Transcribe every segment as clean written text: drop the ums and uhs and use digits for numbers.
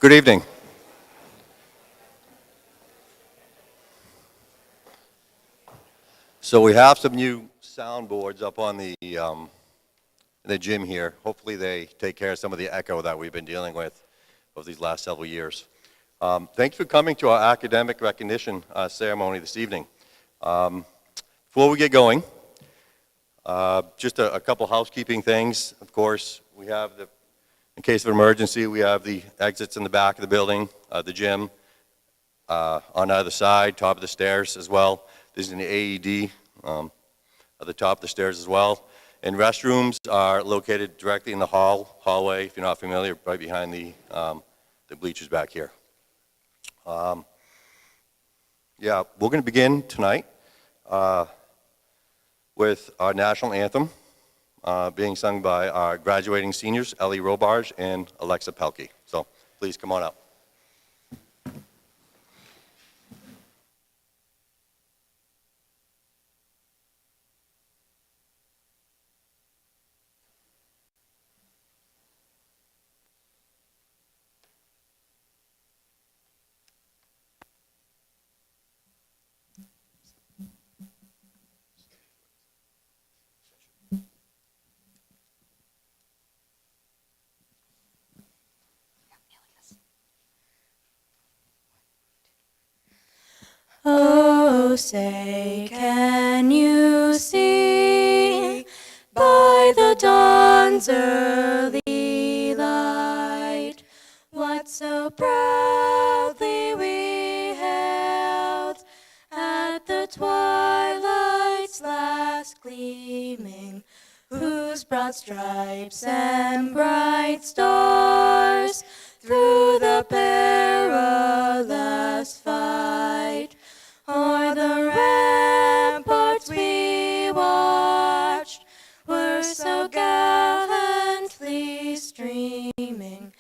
Good evening. So we have some new soundboards up on the gym here. Hopefully they take care of some of the echo that we've been dealing with over these last several years. Thank you for coming to our academic recognition ceremony this evening. Before we get going, just a couple housekeeping things. Of course, we have in case of emergency, we have the exits in the back of the building, the gym, on either side, top of the stairs as well. There's an AED at the top of the stairs as well. And restrooms are located directly in the hallway, if you're not familiar, right behind the bleachers back here. Yeah, we're going to begin tonight with our national anthem being sung by our graduating seniors, Ellie Robarge and Alexa Pelkey. So please come on up. Oh, say, can you see by the dawn's early light what so proudly we hailed at the twilight's last gleaming, whose broad stripes and bright stars through the perilous fight o'er the ramparts we watched were so gallantly streaming,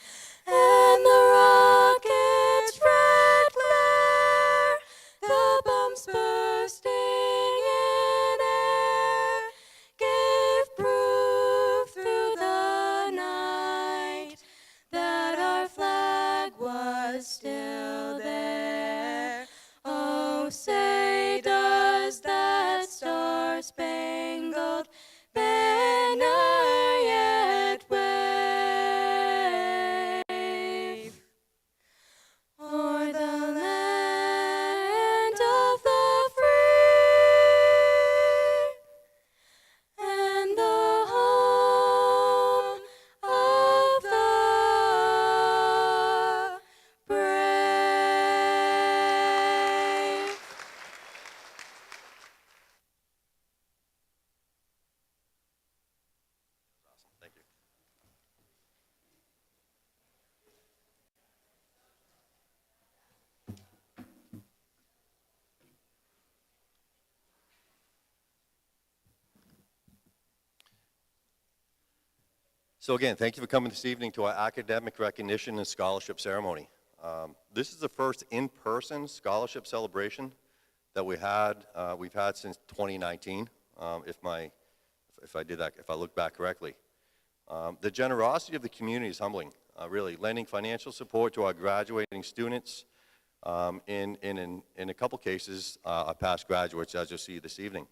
and the rocket's red glare, the bombs bursting in air, gave proof through the night that our flag was still there. Oh, say, does that star-spangled banner yet wave o'er the land of the free and the home of the brave? Thank you. So again, thank you for coming this evening to our academic recognition and scholarship ceremony. This is the first in-person scholarship celebration that we've had since 2019, if I look back correctly. The generosity of the community is humbling, really, lending financial support to our graduating students, in a couple cases, our past graduates, as you'll see this evening.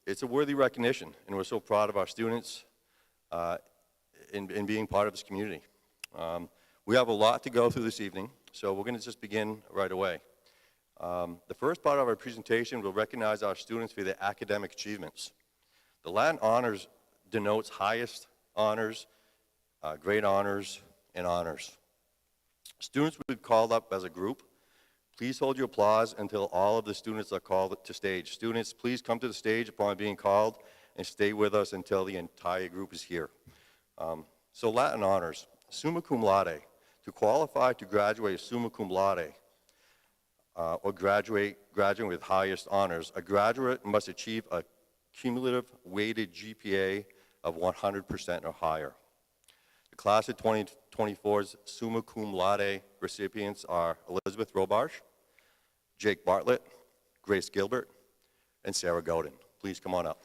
It's a worthy recognition, and we're so proud of our students in being part of this community. We have a lot to go through this evening, so we're going to just begin right away. The first part of our presentation will recognize our students for their academic achievements. The Latin honors denotes highest honors, grade honors, and honors. Students will be called up as a group. Please hold your applause until all of the students are called to stage. Students, please come to the stage upon being called and stay with us until the entire group is here. So Latin honors, summa cum laude. To qualify to graduate summa cum laude, or graduating with highest honors, a graduate must achieve a cumulative weighted GPA of 100% or higher. The class of 2024's summa cum laude recipients are Elizabeth Robarge, Jake Bartlett, Grace Gilbert, and Sarah Godin. Please come on up.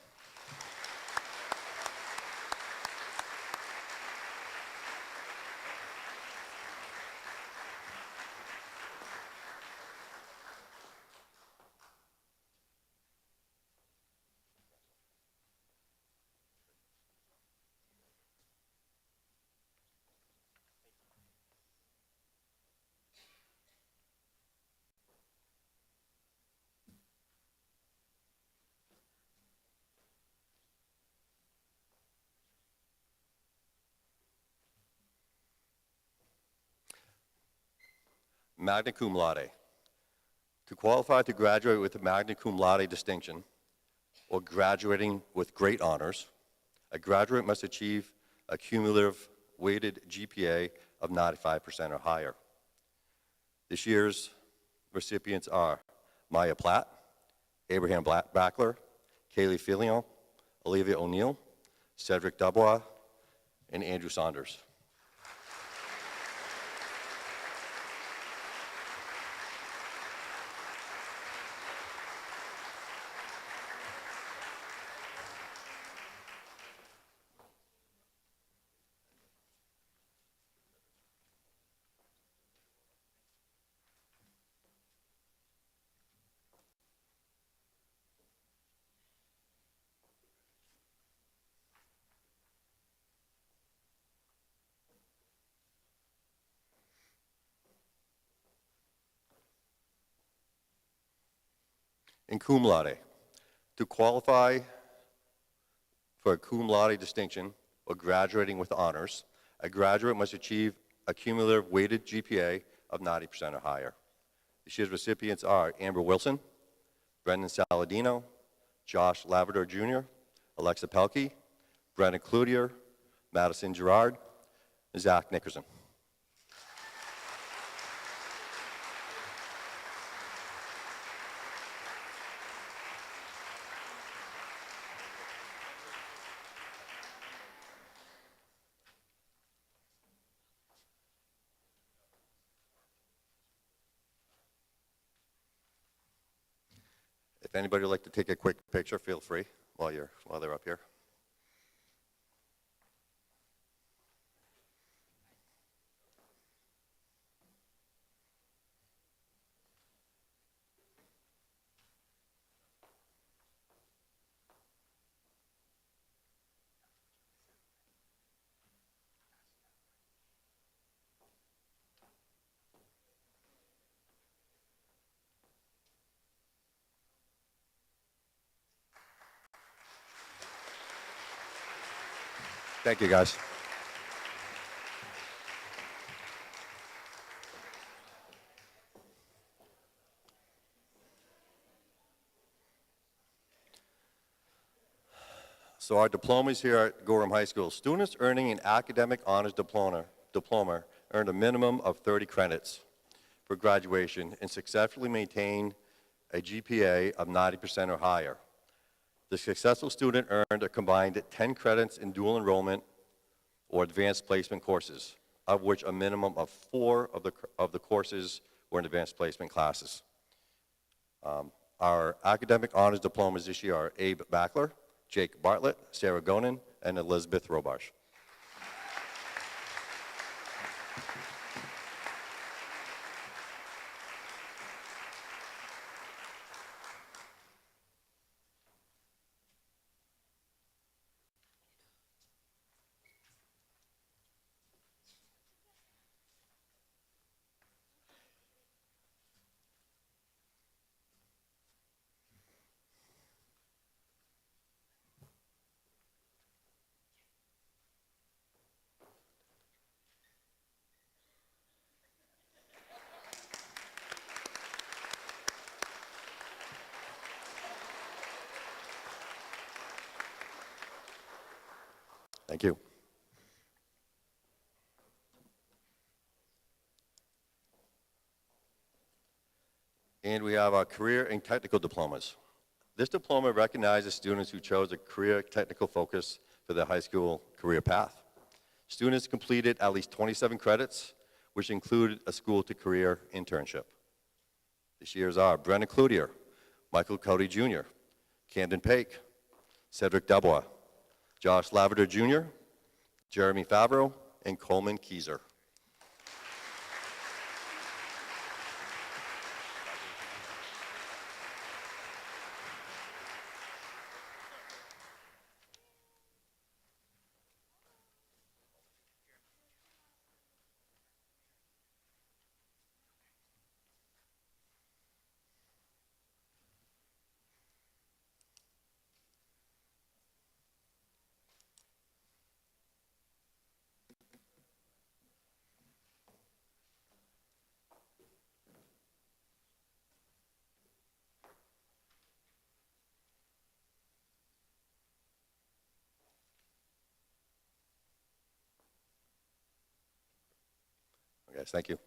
magna cum laude. To qualify to graduate with a magna cum laude distinction, or graduating with great honors, a graduate must achieve a cumulative weighted GPA of 95% or higher. This year's recipients are Maya Platt, Abraham Backler, Kaylee Filion, Olivia O'Neill, Cedric Dubois, and Andrew Saunders. And cum laude. To qualify for a cum laude distinction or graduating with honors, a graduate must achieve a cumulative weighted GPA of 90% or higher. This year's recipients are Amber Wilson, Brendan Saladino, Josh Laverdor Jr., Alexa Pelkey, Brendan Cloutier, Madison Gerard, and Zach Nickerson. If anybody would like to take a quick picture, feel free while they're up here. Thank you, guys. So our diplomas here at Gorham High School. Students earning an academic honors diploma earned a minimum of 30 credits for graduation and successfully maintained a GPA of 90% or higher. The successful student earned a combined 10 credits in dual enrollment or advanced placement courses, of which a minimum of 4 of the courses were in advanced placement classes. Our academic honors diplomas this year are Abe Backler, Jake Bartlett, Sarah Gonin, and Elizabeth Robarge. Thank you. And we have our career and technical diplomas. This diploma recognizes students who chose a career technical focus for their high school career path. Students completed at least 27 credits, which included a school-to-career internship. This year's are Brendan Cloutier, Michael Cody Jr., Camden Pake, Cedric Dubois, Josh Laverdor Jr., Jeremy Favreau, and Coleman Keyser. Guys, thank you.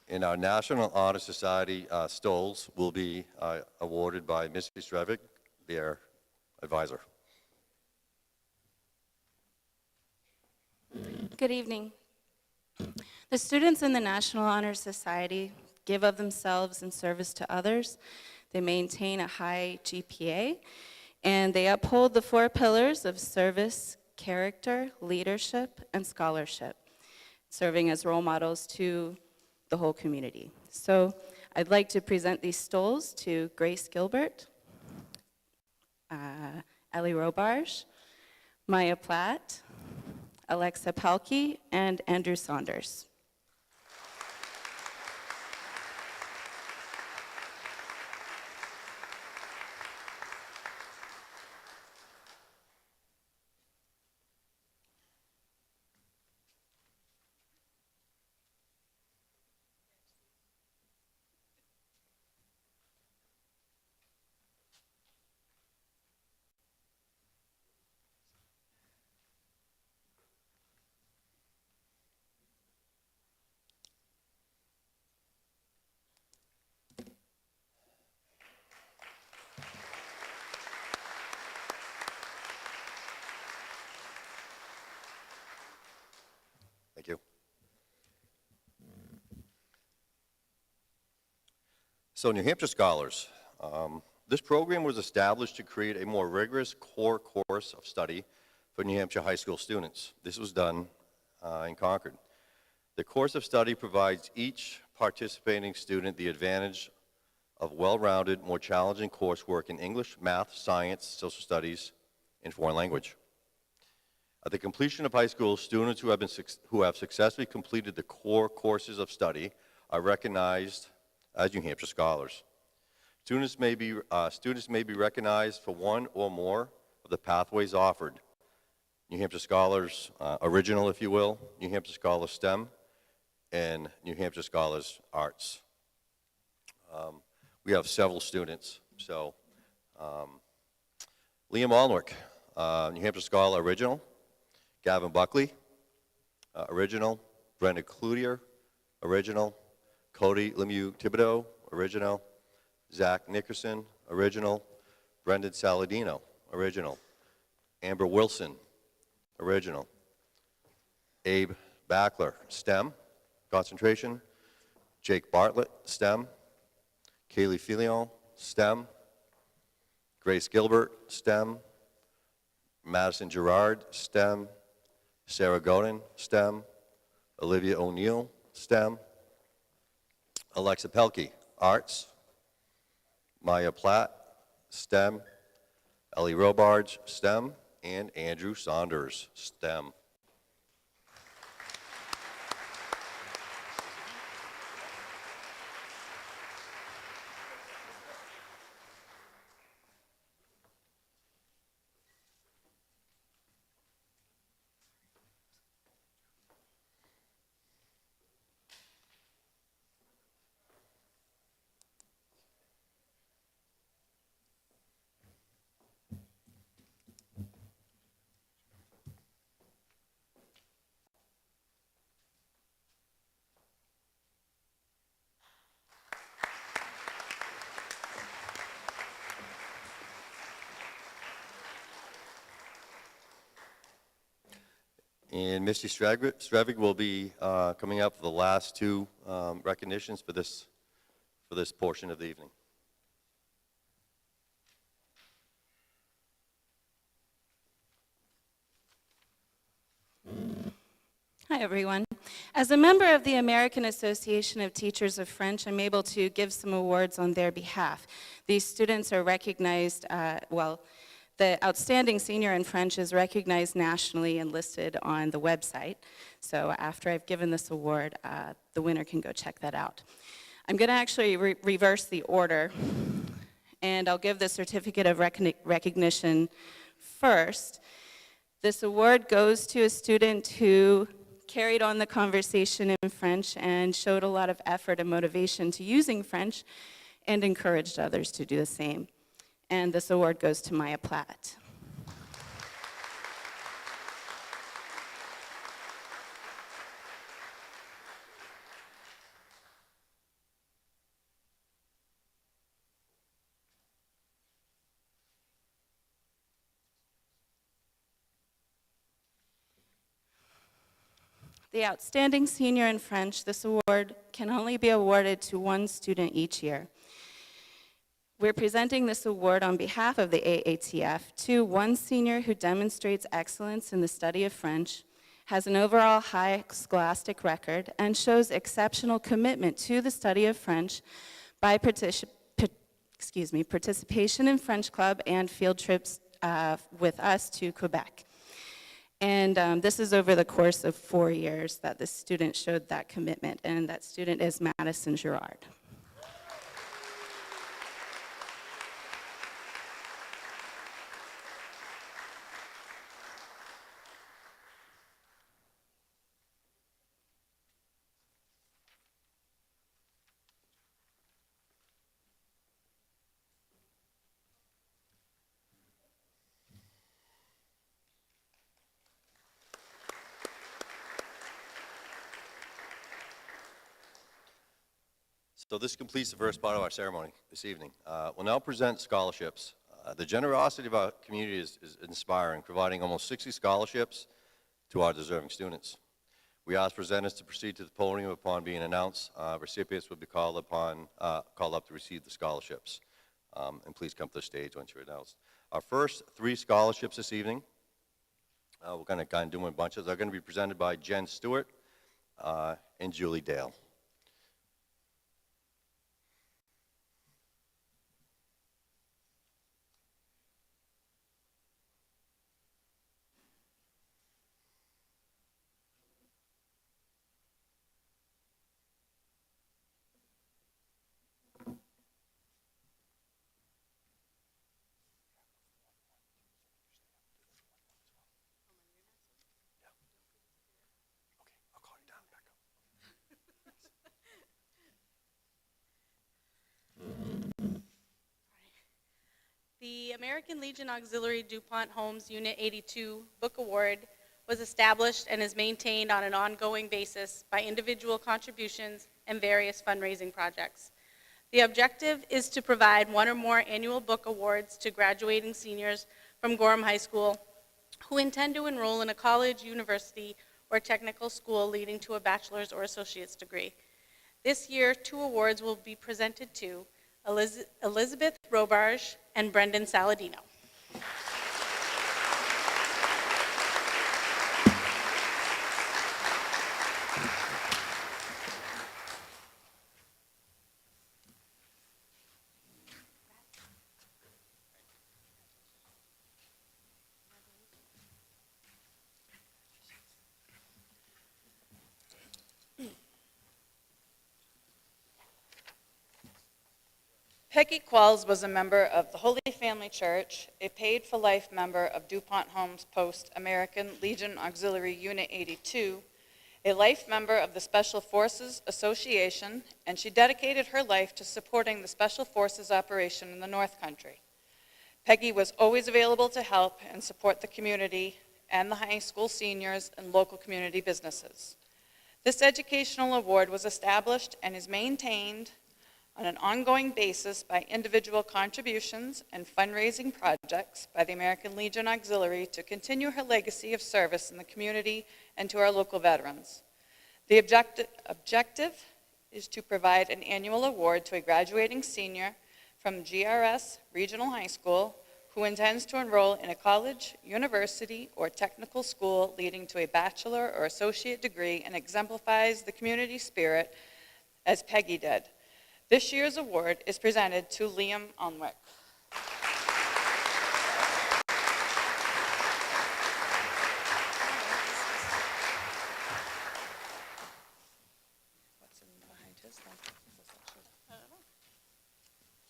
And our National Honor Society stoles will be awarded by Mr. Strevik, their advisor. Good evening. The students in the National Honor Society give of themselves in service to others. They maintain a high GPA, and they uphold the 4 pillars of service, character, leadership, and scholarship, serving as role models to the whole community. So I'd like to present these stoles to Grace Gilbert, Ellie Robarge, Maya Platt, Alexa Pelkey, and Andrew Saunders. Thank you. So New Hampshire Scholars. This program was established to create a more rigorous core course of study for New Hampshire high school students. This was done in Concord. The course of study provides each participating student the advantage of well-rounded, more challenging coursework in English, math, science, social studies, and foreign language. At the completion of high school, students who have successfully completed the core courses of study are recognized as New Hampshire Scholars. Students may be recognized for one or more of the pathways offered. New Hampshire Scholars Original, if you will, New Hampshire Scholars STEM, and New Hampshire Scholars Arts. We have several students. So Liam Alnwick, New Hampshire Scholar Original. Gavin Buckley, Original. Brenda Cloutier, Original. Cody Lemieux Thibodeau, Original. Zach Nickerson, Original. Brendan Saladino, Original. Amber Wilson, Original. Abe Backler, STEM, Concentration. Jake Bartlett, STEM. Kaylee Filion, STEM. Grace Gilbert, STEM. Madison Gerard, STEM. Sarah Godin, STEM. Olivia O'Neill, STEM. Alexa Pelkey, Arts. Maya Platt, STEM. Ellie Robarge, STEM. And Andrew Saunders, STEM. And Misty Strevik will be coming up for the last 2 recognitions for this portion of the evening. Hi, everyone. As a member of the American Association of Teachers of French, I'm able to give some awards on their behalf. These students are recognized, the outstanding senior in French is recognized nationally and listed on the website. So after I've given this award, the winner can go check that out. I'm going to actually reverse the order, and I'll give the certificate of recognition first. This award goes to a student who carried on the conversation in French and showed a lot of effort and motivation to using French and encouraged others to do the same. And this award goes to Maya Platt. The Outstanding Senior in French, this award can only be awarded to one student each year. We're presenting this award on behalf of the AATF to one senior who demonstrates excellence in the study of French, has an overall high scholastic record, and shows exceptional commitment to the study of French by participation in French Club and field trips with us to Quebec. And this is over the course of 4 years that the student showed that commitment, and that student is Madison Girard. So this completes the first part of our ceremony this evening. We'll now present scholarships. The generosity of our community is inspiring, providing almost 60 scholarships to our deserving students. We ask presenters to proceed to the podium upon being announced. Recipients will be called up to receive the scholarships. And please come to the stage once you're announced. Our first 3 scholarships this evening, we're going to kind of do them in bunches. They're going to be presented by Jen Stewart and Julie Dale. The American Legion Auxiliary DuPont Homes Unit 82 Book Award was established and is maintained on an ongoing basis by individual contributions and various fundraising projects. The objective is to provide 1 or more annual book awards to graduating seniors from Gorham High School who intend to enroll in a college, university, or technical school leading to a bachelor's or associate's degree. This year, 2 awards will be presented to Elizabeth Robarge and Brendan Saladino. Peggy Qualls was a member of the Holy Family Church, a paid-for-life member of DuPont Homes Post American Legion Auxiliary Unit 82, a life member of the Special Forces Association, and she dedicated her life to supporting the Special Forces operation in the North Country. Peggy was always available to help and support the community and the high school seniors and local community businesses. This educational award was established and is maintained on an ongoing basis by individual contributions and fundraising projects by the American Legion Auxiliary to continue her legacy of service in the community and to our local veterans. The objective is to provide an annual award to a graduating senior from GRS Regional High School who intends to enroll in a college, university, or technical school leading to a bachelor or associate degree and exemplifies the community spirit as Peggy did. This year's award is presented to Liam Alnwick. What's in behind his leg? I don't know.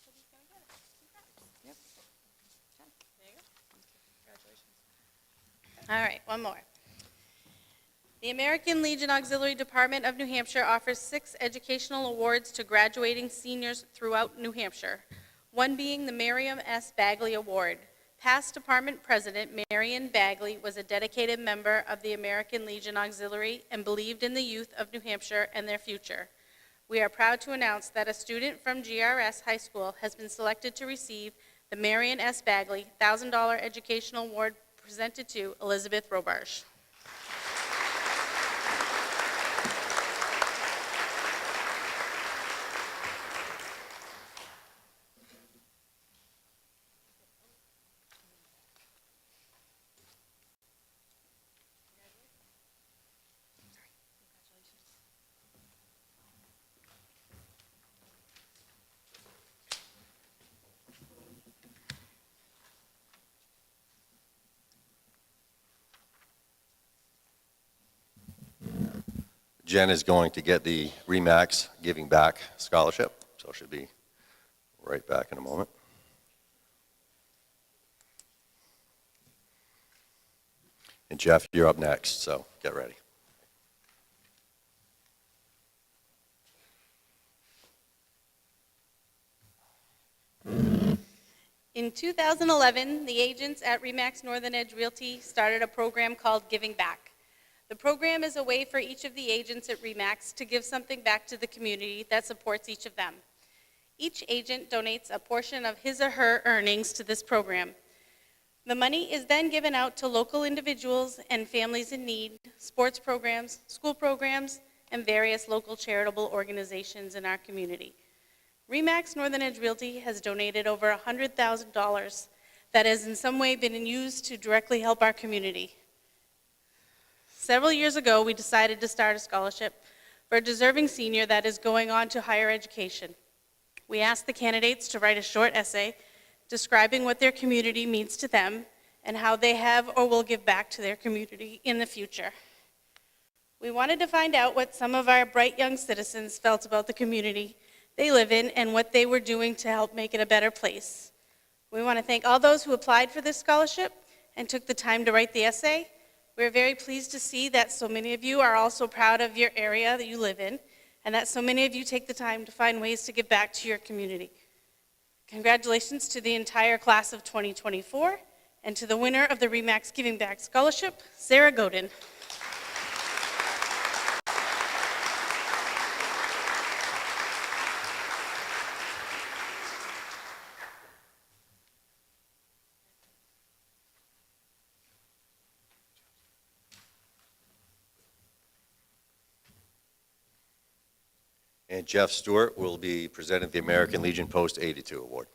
But he's gonna get it. Congrats. Yep. There you go. Congratulations. All right, one more. The American Legion Auxiliary Department of New Hampshire offers 6 educational awards to graduating seniors throughout New Hampshire. one being the Miriam S. Bagley Award. Past department president Marion Bagley was a dedicated member of the American Legion Auxiliary and believed in the youth of New Hampshire and their future. We are proud to announce that a student from GRS High School has been selected to receive the Marion S. Bagley $1,000 Educational Award presented to Elizabeth Robarge. Jen is going to get the RE/MAX Giving Back Scholarship, so she'll be right back in a moment. And Jeff, you're up next, so get ready. In 2011, the agents at RE/MAX Northern Edge Realty started a program called Giving Back. The program is a way for each of the agents at RE/MAX to give something back to the community that supports each of them. Each agent donates a portion of his or her earnings to this program. The money is then given out to local individuals and families in need, sports programs, school programs, and various local charitable organizations in our community. RE/MAX Northern Edge Realty has donated over $100,000 that has in some way been used to directly help our community. Several years ago, we decided to start a scholarship for a deserving senior that is going on to higher education. We asked the candidates to write a short essay describing what their community means to them and how they have or will give back to their community in the future. We wanted to find out what some of our bright young citizens felt about the community they live in and what they were doing to help make it a better place. We want to thank all those who applied for this scholarship and took the time to write the essay. We're very pleased to see that so many of you are also proud of your area that you live in, and that so many of you take the time to find ways to give back to your community. Congratulations to the entire class of 2024, and to the winner of the RE/MAX Giving Back Scholarship, Sarah Godin. And Jeff Stewart will be presenting the American Legion Post 82 Award.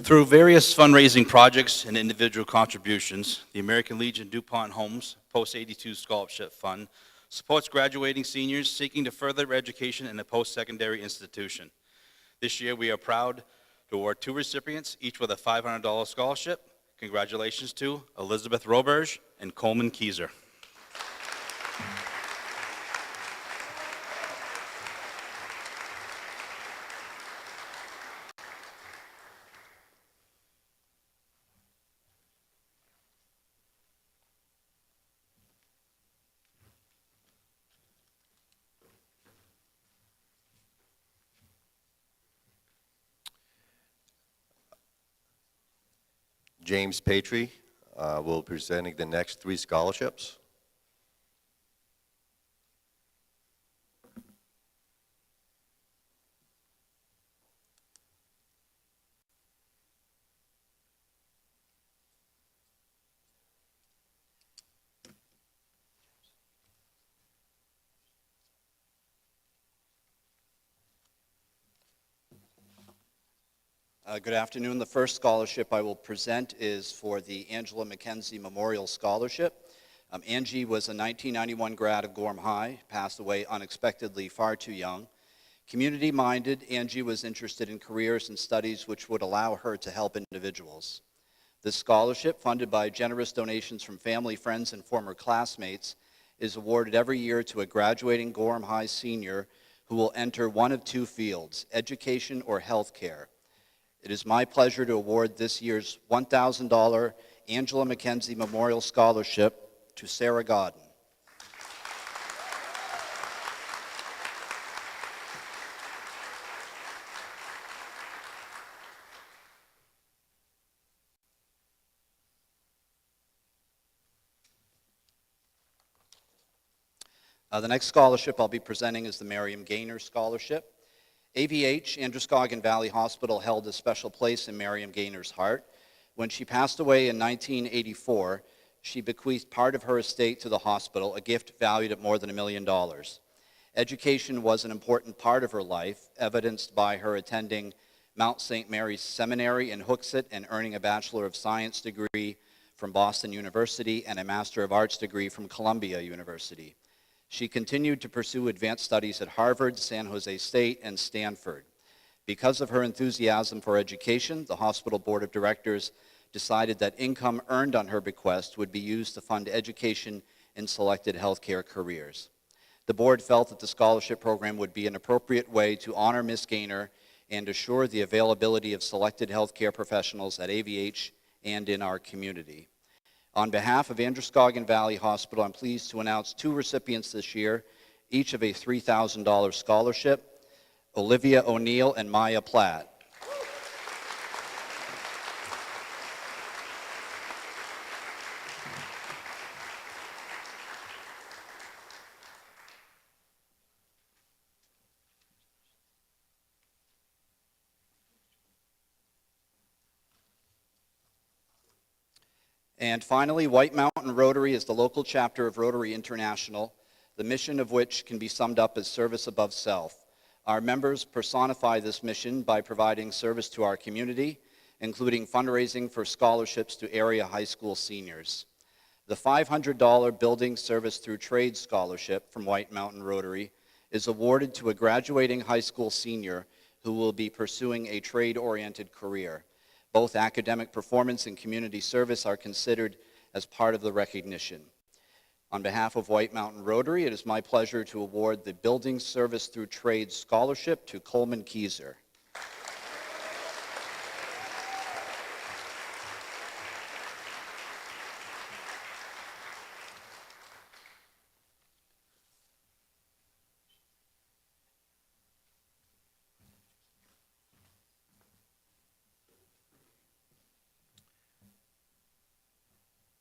Through various fundraising projects and individual contributions, the American Legion DuPont Homes Post 82 Scholarship Fund supports graduating seniors seeking to further their education in a post-secondary institution. This year, we are proud to award 2 recipients, each with a $500 scholarship. Congratulations to Elizabeth Robarge and Coleman Keyser. James Patry will be presenting the next 3 scholarships. Good afternoon. The first scholarship I will present is for the Angela McKenzie Memorial Scholarship. Angie was a 1991 grad of Gorham High, passed away unexpectedly far too young. Community-minded, Angie was interested in careers and studies which would allow her to help individuals. This scholarship, funded by generous donations from family, friends, and former classmates, is awarded every year to a graduating Gorham High senior who will enter one of 2 fields, education or healthcare. It is my pleasure to award this year's $1,000 Angela McKenzie Memorial Scholarship to Sarah Godden. The next scholarship I'll be presenting is the Miriam Gaynor Scholarship. AVH, Androscoggin Valley Hospital, held a special place in Miriam Gaynor's heart. When she passed away in 1984, she bequeathed part of her estate to the hospital, a gift valued at more than $1 million. Education was an important part of her life, evidenced by her attending Mount St. Mary's Seminary in Hooksett and earning a Bachelor of Science degree from Boston University and a Master of Arts degree from Columbia University. She continued to pursue advanced studies at Harvard, San Jose State, and Stanford. Because of her enthusiasm for education, the hospital board of directors decided that income earned on her bequest would be used to fund education in selected healthcare careers. The board felt that the scholarship program would be an appropriate way to honor Ms. Gaynor and assure the availability of selected healthcare professionals at AVH and in our community. On behalf of Androscoggin Valley Hospital, I'm pleased to announce 2 recipients this year, each of a $3,000 scholarship, Olivia O'Neill and Maya Platt. And finally, White Mountain Rotary is the local chapter of Rotary International, the mission of which can be summed up as service above self. Our members personify this mission by providing service to our community, including fundraising for scholarships to area high school seniors. The $500 Building Service Through Trade Scholarship from White Mountain Rotary is awarded to a graduating high school senior who will be pursuing a trade-oriented career. Both academic performance and community service are considered as part of the recognition. On behalf of White Mountain Rotary, it is my pleasure to award the Building Service Through Trade Scholarship to Coleman Keyser.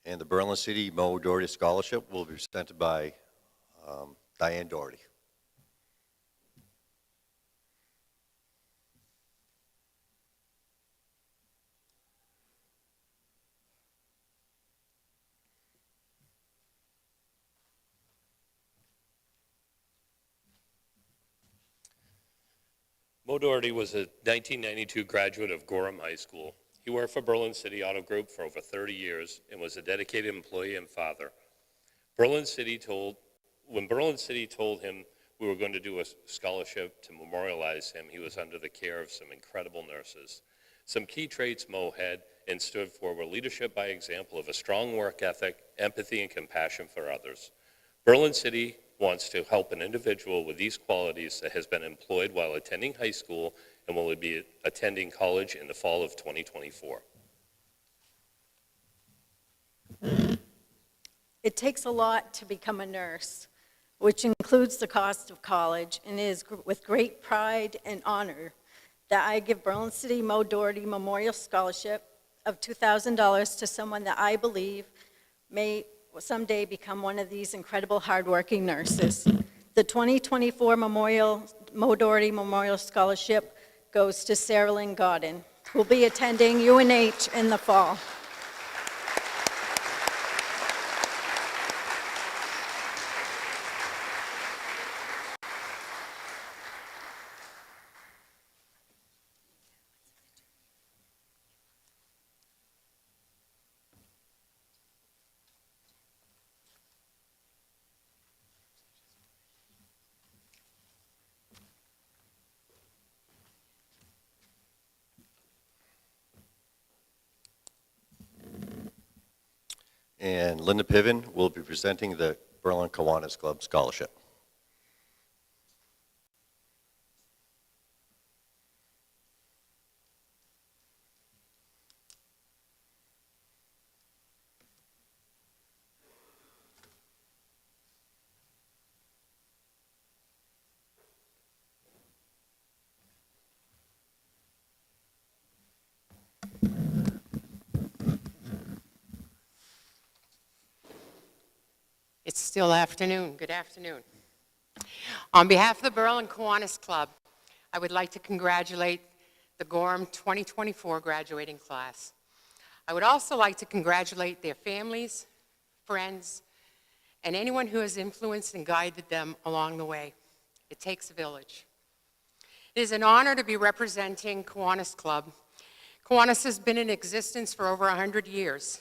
And the Berlin City Mo Doherty Scholarship will be presented by Diane Doherty. Mo Doherty was a 1992 graduate of Gorham High School. He worked for Berlin City Auto Group for over 30 years and was a dedicated employee and father. When Berlin City told him we were going to do a scholarship to memorialize him, he was under the care of some incredible nurses. Some key traits Mo had and stood for were leadership by example of a strong work ethic, empathy, and compassion for others. Berlin City wants to help an individual with these qualities that has been employed while attending high school and will be attending college in the fall of 2024. It takes a lot to become a nurse, which includes the cost of college, and it is with great pride and honor that I give Berlin City Mo Doherty Memorial Scholarship of $2,000 to someone that I believe may someday become one of these incredible hardworking nurses. The 2024 Mo Doherty Memorial Scholarship goes to Sarah Lynn Godden, who will be attending UNH in the fall. And Linda Piven will be presenting the Berlin Kiwanis Club Scholarship. It's still afternoon. Good afternoon. On behalf of the Berlin Kiwanis Club, I would like to congratulate the Gorham 2024 graduating class. I would also like to congratulate their families, friends, and anyone who has influenced and guided them along the way. It takes a village. It is an honor to be representing Kiwanis Club. Kiwanis has been in existence for over 100 years.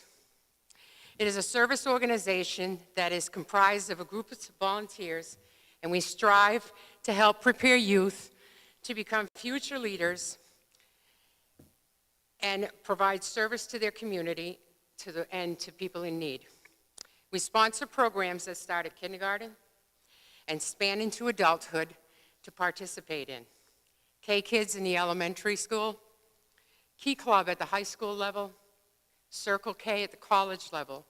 It is a service organization that is comprised of a group of volunteers, and we strive to help prepare youth to become future leaders and provide service to their community and to people in need. We sponsor programs that start at kindergarten and span into adulthood to participate in. K-Kids in the elementary school, Key Club at the high school level, Circle K at the college level.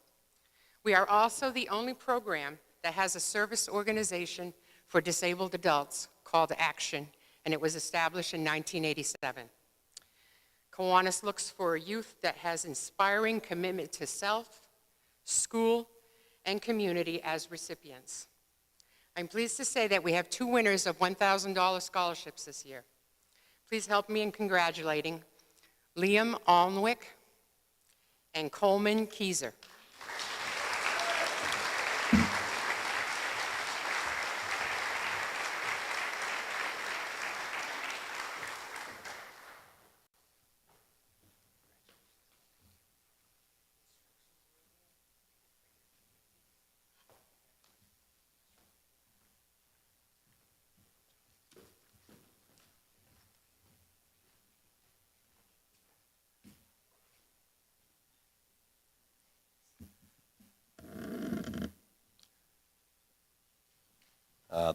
We are also the only program that has a service organization for disabled adults called Action, and it was established in 1987. Kiwanis looks for a youth that has inspiring commitment to self, school, and community as recipients. I'm pleased to say that we have 2 winners of $1,000 scholarships this year. Please help me in congratulating Liam Alnwick and Coleman Keyser.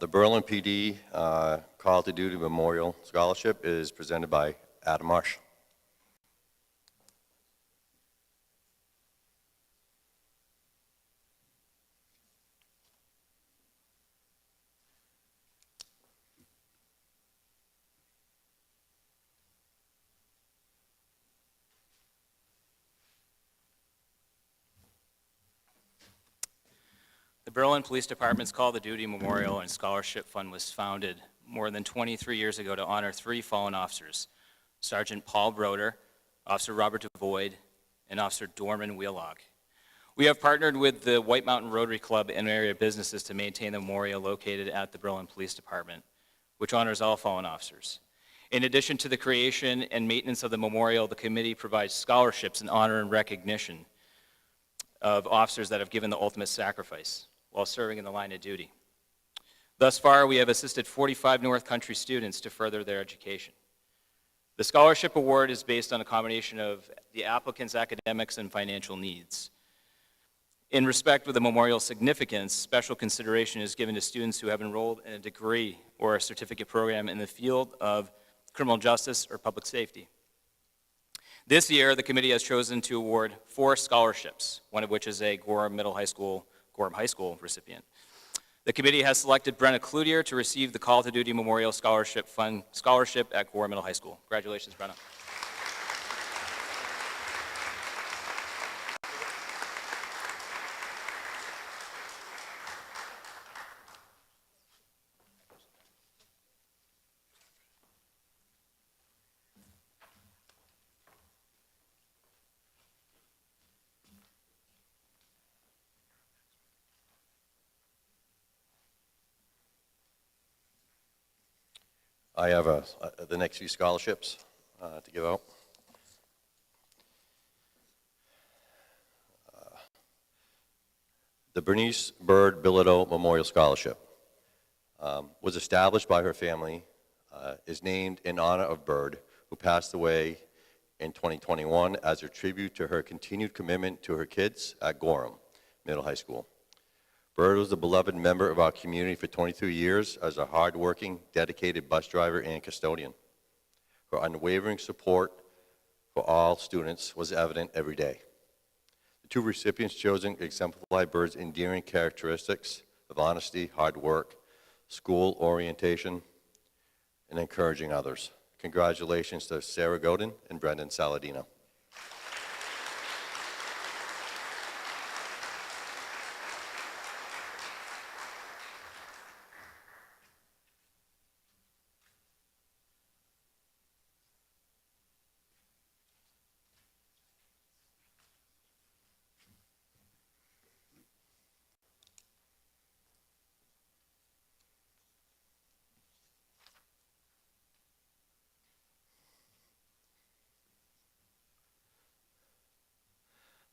The Berlin PD Call to Duty Memorial Scholarship is presented by Adam Marsh. The Berlin Police Department's Call to Duty Memorial and Scholarship Fund was founded more than 23 years ago to honor 3 fallen officers, Sergeant Paul Broder, Officer Robert DeVoyd, and Officer Dorman Wheelock. We have partnered with the White Mountain Rotary Club and area businesses to maintain the memorial located at the Berlin Police Department, which honors all fallen officers. In addition to the creation and maintenance of the memorial, the committee provides scholarships in honor and recognition of officers that have given the ultimate sacrifice while serving in the line of duty. Thus far, we have assisted 45 North Country students to further their education. The scholarship award is based on a combination of the applicant's academics and financial needs. In respect of the memorial's significance, special consideration is given to students who have enrolled in a degree or a certificate program in the field of criminal justice or public safety. This year, the committee has chosen to award 4 scholarships, one of which is a Gorham High School recipient. The committee has selected Brenna Cloutier to receive the Call to Duty Memorial Scholarship Fund scholarship at Gorham Middle High School. Congratulations, Brenna. I have the next few scholarships to give out. The Bernice Bird Bilodeau Memorial Scholarship was established by her family, is named in honor of Bird, who passed away in 2021 as a tribute to her continued commitment to her kids at Gorham Middle High School. Bird was a beloved member of our community for 22 years as a hardworking, dedicated bus driver and custodian. Her unwavering support for all students was evident every day. The 2 recipients chosen exemplify Bird's endearing characteristics of honesty, hard work, school orientation, and encouraging others. Congratulations to Sarah Godin and Brendan Saladino.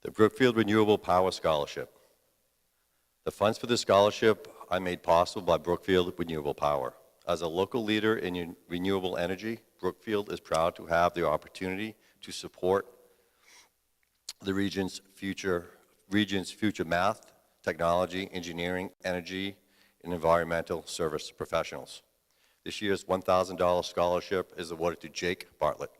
The Brookfield Renewable Power Scholarship. The funds for this scholarship are made possible by Brookfield Renewable Power. As a local leader in renewable energy, Brookfield is proud to have the opportunity to support the region's future math, technology, engineering, energy, and environmental service professionals. This year's $1,000 scholarship is awarded to Jake Bartlett.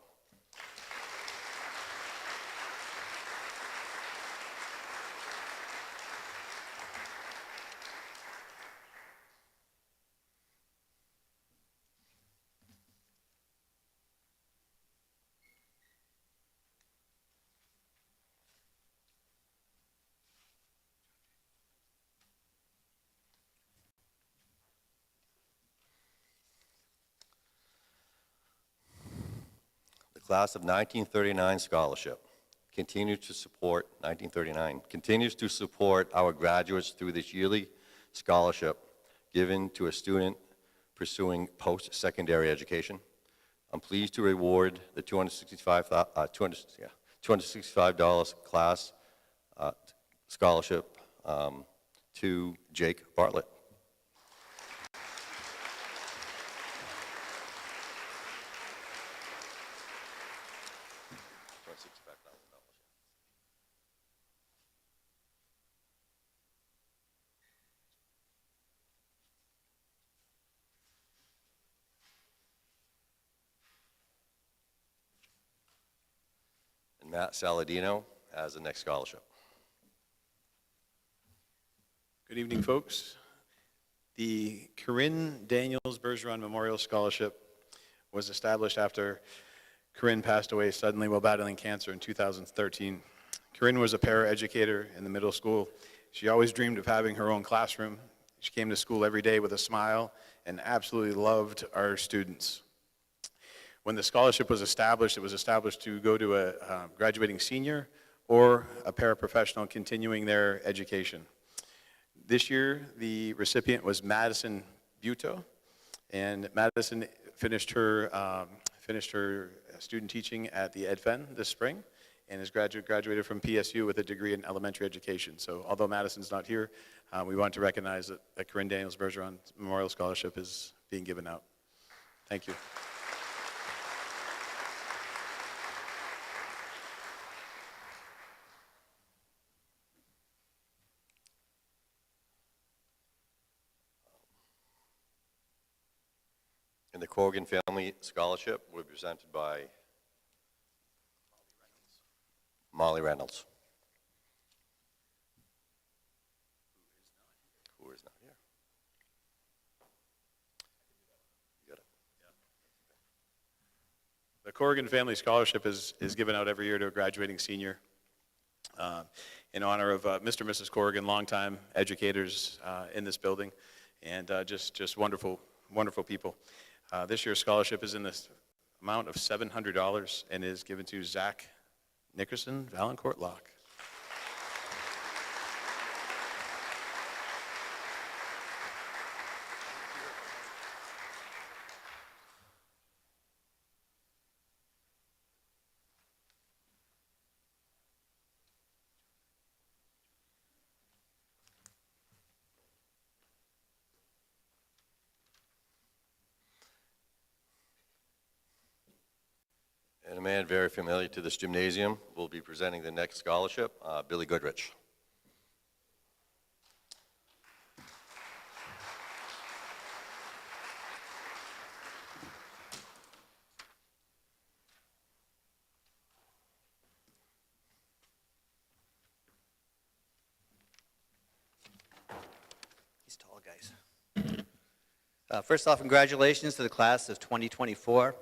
The Class of 1939 Scholarship continues to support our graduates through this yearly scholarship given to a student pursuing post-secondary education. I'm pleased to reward the $265 class scholarship to Jake Bartlett. And Matt Saladino has the next scholarship. Good evening, folks. The Corinne Daniels Bergeron Memorial Scholarship was established after Corinne passed away suddenly while battling cancer in 2013. Corinne was a paraeducator in the middle school. She always dreamed of having her own classroom. She came to school every day with a smile and absolutely loved our students. When the scholarship was established, it was established to go to a graduating senior or a paraprofessional continuing their education. This year, the recipient was Madison Buto, and Madison finished her student teaching at the EdFen this spring and has graduated from PSU with a degree in elementary education. So although Madison's not here, we want to recognize that the Corinne Daniels Bergeron Memorial Scholarship is being given out. Thank you. And the Corrigan Family Scholarship will be presented by Molly Reynolds. Who is not here? You got it. The Corrigan Family Scholarship is given out every year to a graduating senior in honor of Mr. and Mrs. Corrigan, longtime educators in this building, and just wonderful, wonderful people. This year's scholarship is in the amount of $700 and is given to Zach Nickerson, Valancourt Locke. And a man very familiar to this gymnasium will be presenting the next scholarship, Billy Goodrich. These tall guys. First off, congratulations to the class of 2024.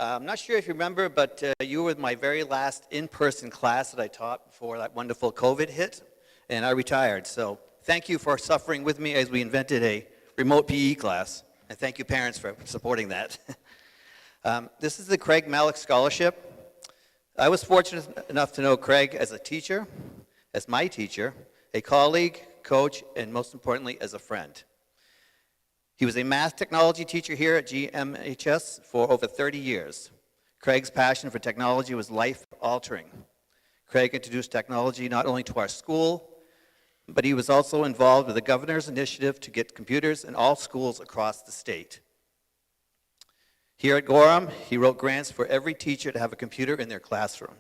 I'm not sure if you remember, but you were my very last in-person class that I taught before that wonderful COVID hit, and I retired. So thank you for suffering with me as we invented a remote PE class, and thank you parents for supporting that. This is the Craig Malik Scholarship. I was fortunate enough to know Craig as a teacher, as my teacher, a colleague, coach, and most importantly, as a friend. He was a math technology teacher here at GHS for over 30 years. Craig's passion for technology was life-altering. Craig introduced technology not only to our school, but he was also involved with the governor's initiative to get computers in all schools across the state. Here at Gorham, he wrote grants for every teacher to have a computer in their classroom.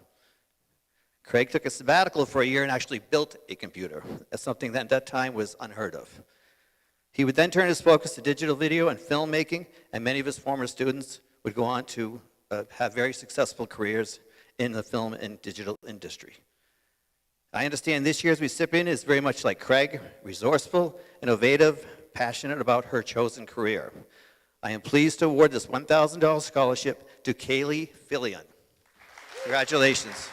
Craig took a sabbatical for a year and actually built a computer. That's something that at that time was unheard of. He would then turn his focus to digital video and filmmaking, and many of his former students would go on to have very successful careers in the film and digital industry. I understand this year's recipient is very much like Craig, resourceful, innovative, passionate about her chosen career. I am pleased to award this $1,000 scholarship to Kaylee Fillion. Congratulations.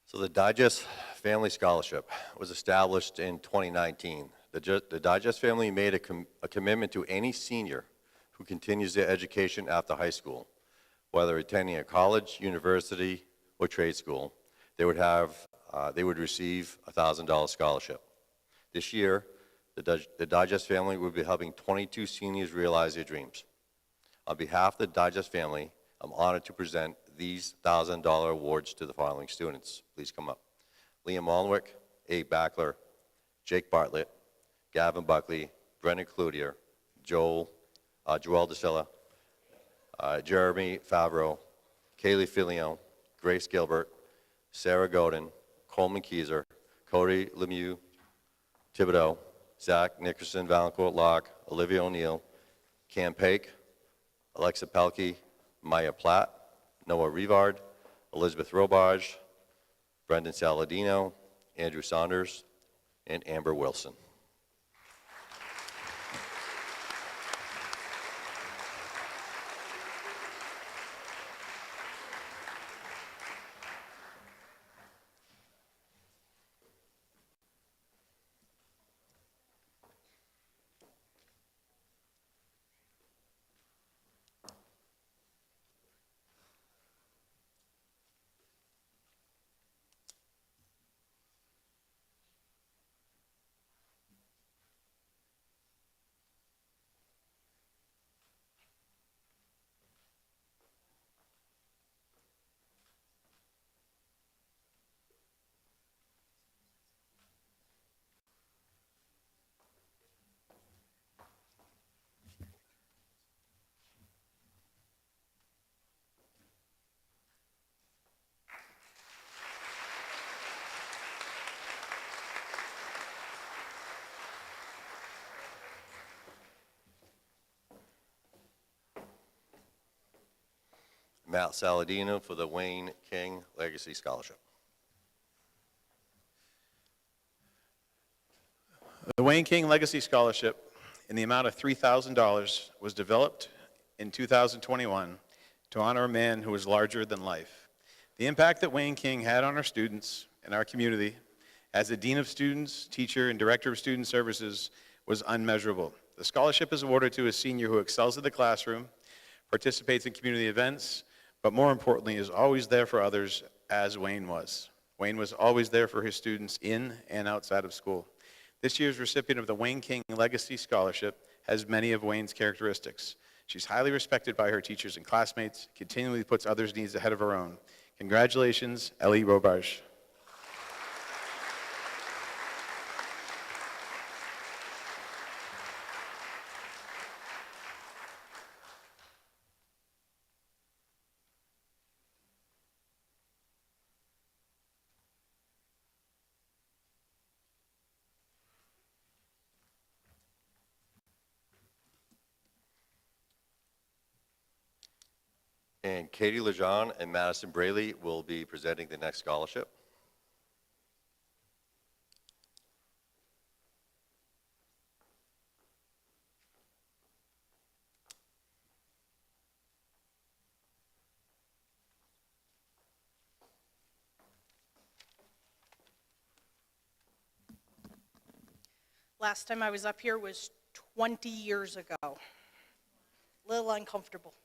So the Digest Family Scholarship was established in 2019. The Digest family made a commitment to any senior who continues their education after high school, whether attending a college, university, or trade school. They would receive a $1,000 scholarship. This year, the Digest family will be helping 22 seniors realize their dreams. On behalf of the Digest family, I'm honored to present these $1,000 awards to the following students. Please come up. Liam Malnwick, Abe Backler, Jake Bartlett, Gavin Buckley, Brendan Cloutier, Joel DeSilla, Jeremy Favreau, Kaylee Fillion, Grace Gilbert, Sarah Godin, Coleman Keyser, Cody Lemieux, Thibodeau, Zach Nickerson, Valancourt Locke, Olivia O'Neill, Cam Paik, Alexa Pelkey, Maya Platt, Noah Rivard, Elizabeth Robage, Brendan Saladino, Andrew Saunders, and Amber Wilson. Matt Saladino for the Wayne King Legacy Scholarship. The Wayne King Legacy Scholarship in the amount of $3,000 was developed in 2021 to honor a man who was larger than life. The impact that Wayne King had on our students and our community as the Dean of Students, Teacher, and Director of Student Services was unmeasurable. The scholarship is awarded to a senior who excels in the classroom, participates in community events, but more importantly is always there for others as Wayne was. Wayne was always there for his students in and outside of school. This year's recipient of the Wayne King Legacy Scholarship has many of Wayne's characteristics. She's highly respected by her teachers and classmates, continually puts others' needs ahead of her own. Congratulations, Ellie Robage. And Katie Lejean and Madison Braley will be presenting the next scholarship. Last time I was up here was 20 years ago. A little uncomfortable.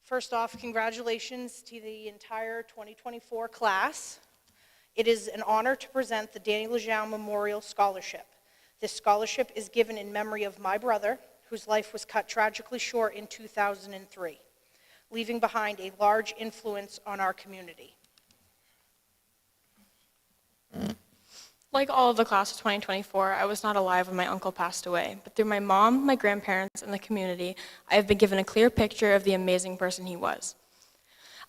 First off, congratulations to the entire 2024 class. It is an honor to present the Danny Lejeune Memorial Scholarship. This scholarship is given in memory of my brother, whose life was cut tragically short in 2003, leaving behind a large influence on our community. Like all of the class of 2024, I was not alive when my uncle passed away, but through my mom, my grandparents, and the community, I have been given a clear picture of the amazing person he was.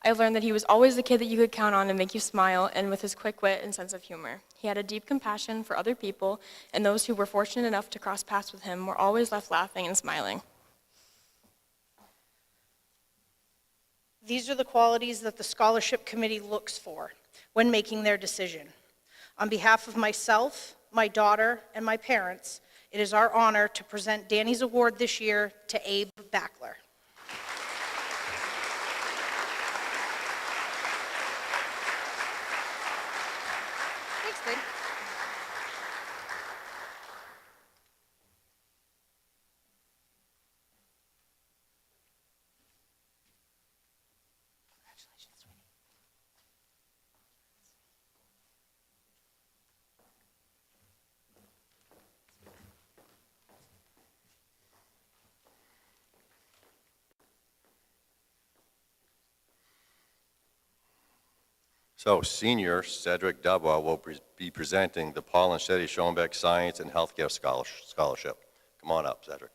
I learned that he was always the kid that you could count on to make you smile, and with his quick wit and sense of humor. He had a deep compassion for other people, and those who were fortunate enough to cross paths with him were always left laughing and smiling. These are the qualities that the scholarship committee looks for when making their decision. On behalf of myself, my daughter, and my parents, it is our honor to present Danny's Award this year to Abe Backler. Thanks, babe. So senior Cedric Dubwa will be presenting the Paul and Shetty Schoenbeck Science and Healthcare Scholarship. Come on up, Cedric.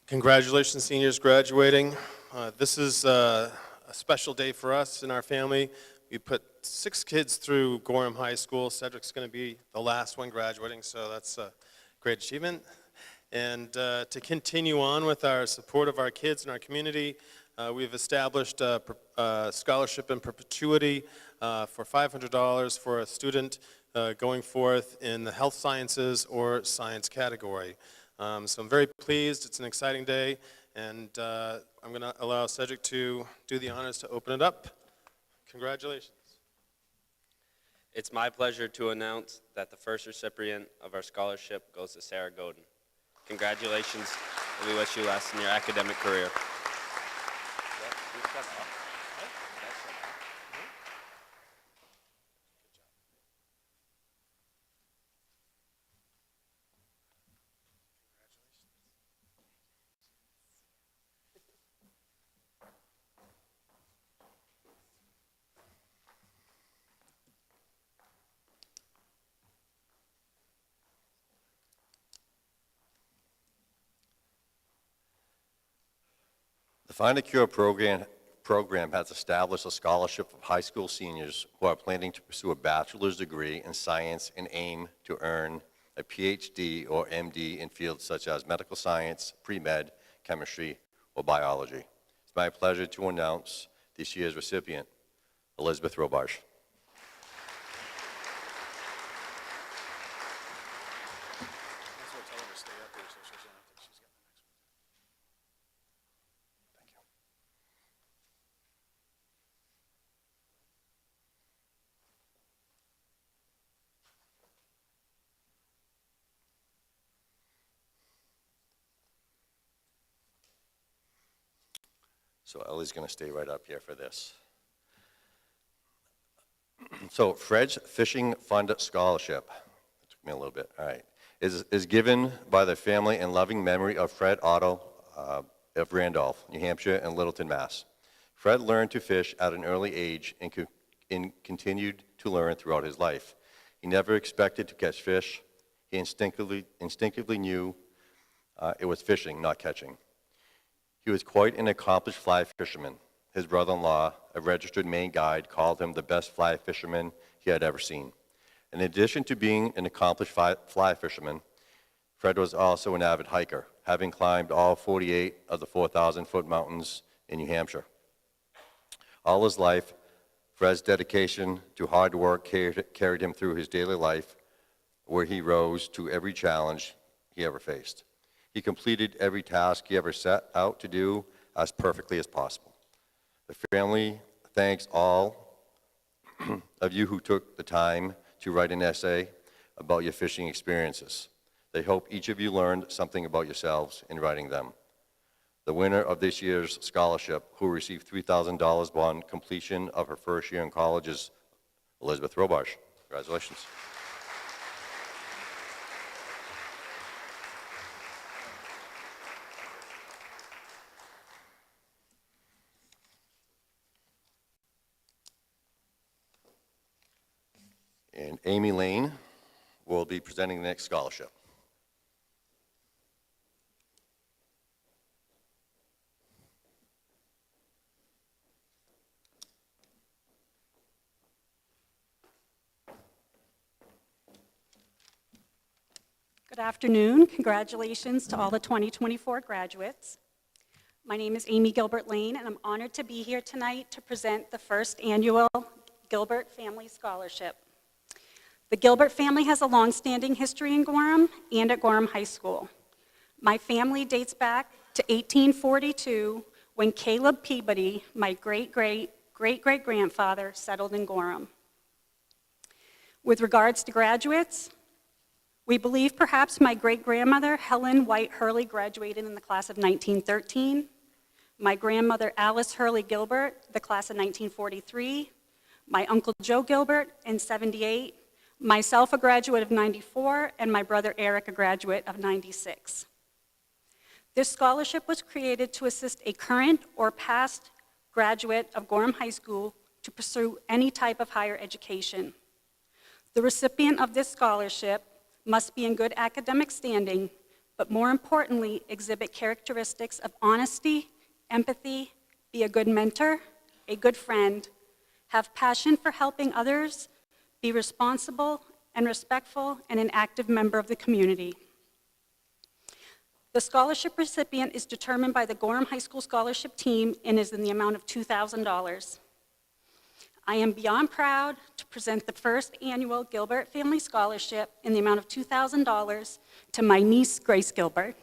Congratulations, seniors graduating. This is a special day for us in our family. We put 6 kids through Gorham High School. Cedric's going to be the last one graduating, so that's a great achievement. And to continue on with our support of our kids in our community, we've established a scholarship in perpetuity for $500 for a student going forth in the health sciences or science category. So I'm very pleased. It's an exciting day, and I'm going to allow Cedric to do the honors to open it up. Congratulations. It's my pleasure to announce that the first recipient of our scholarship goes to Sarah Godin. Congratulations, and we wish you luck in your academic career. The Find a Cure program has established a scholarship of high school seniors who are planning to pursue a bachelor's degree in science and aim to earn a PhD or MD in fields such as medical science, pre-med, chemistry, or biology. It's my pleasure to announce this year's recipient, Elizabeth Robarge. So Ellie's going to stay right up here for this. So Fred's Fishing Fund Scholarship, it took me a little bit, all right, is given by the family in loving memory of Fred Otto of Randolph, New Hampshire, and Littleton, Mass. Fred learned to fish at an early age and continued to learn throughout his life. He never expected to catch fish. He instinctively knew it was fishing, not catching. He was quite an accomplished fly fisherman. His brother-in-law, a registered Maine guide, called him the best fly fisherman he had ever seen. In addition to being an accomplished fly fisherman, Fred was also an avid hiker, having climbed all 48 of the 4,000-foot mountains in New Hampshire. All his life, Fred's dedication to hard work carried him through his daily life, where he rose to every challenge he ever faced. He completed every task he ever set out to do as perfectly as possible. The family thanks all of you who took the time to write an essay about your fishing experiences. They hope each of you learned something about yourselves in writing them. The winner of this year's scholarship, who received $3,000 upon completion of her first year in college, is Elizabeth Robarge. Congratulations. And Amy Lane will be presenting the next scholarship. Good afternoon. Congratulations to all the 2024 graduates. My name is Amy Gilbert Lane, and I'm honored to be here tonight to present the first annual Gilbert Family Scholarship. The Gilbert family has a long-standing history in Gorham and at Gorham High School. My family dates back to 1842, when Caleb Peabody, my great-great-great-great-grandfather, settled in Gorham. With regards to graduates, we believe perhaps my great-grandmother, Helen White Hurley, graduated in the class of 1913. My grandmother, Alice Hurley Gilbert, the class of 1943. My uncle Joe Gilbert in 78. Myself, a graduate of 94, and my brother Eric, a graduate of 96. This scholarship was created to assist a current or past graduate of Gorham High School to pursue any type of higher education. The recipient of this scholarship must be in good academic standing, but more importantly, exhibit characteristics of honesty, empathy, be a good mentor, a good friend, have passion for helping others, be responsible and respectful, and an active member of the community. The scholarship recipient is determined by the Gorham High School Scholarship Team and is in the amount of $2,000. I am beyond proud to present the first annual Gilbert Family Scholarship in the amount of $2,000 to my niece, Grace Gilbert.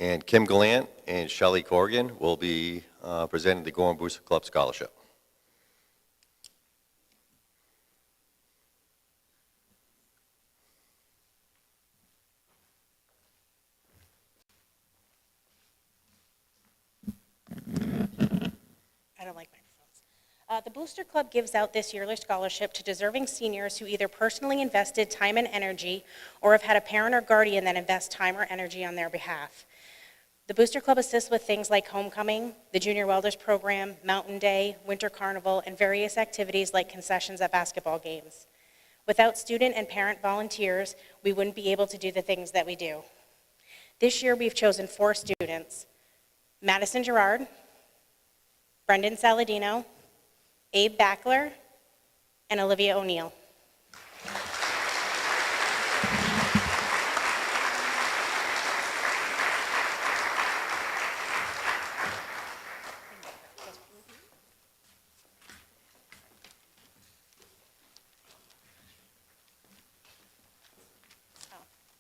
And Kim Gallant and Shelley Corrigan will be presenting the Gorham Booster Club Scholarship. I don't like microphones. The Booster Club gives out this yearly scholarship to deserving seniors who either personally invested time and energy or have had a parent or guardian that invests time or energy on their behalf. The Booster Club assists with things like homecoming, the Junior Welders Program, Mountain Day, Winter Carnival, and various activities like concessions at basketball games. Without student and parent volunteers, we wouldn't be able to do the things that we do. This year, we've chosen 4 students: Madison Gerard, Brendan Saladino, Abe Backler, and Olivia O'Neill.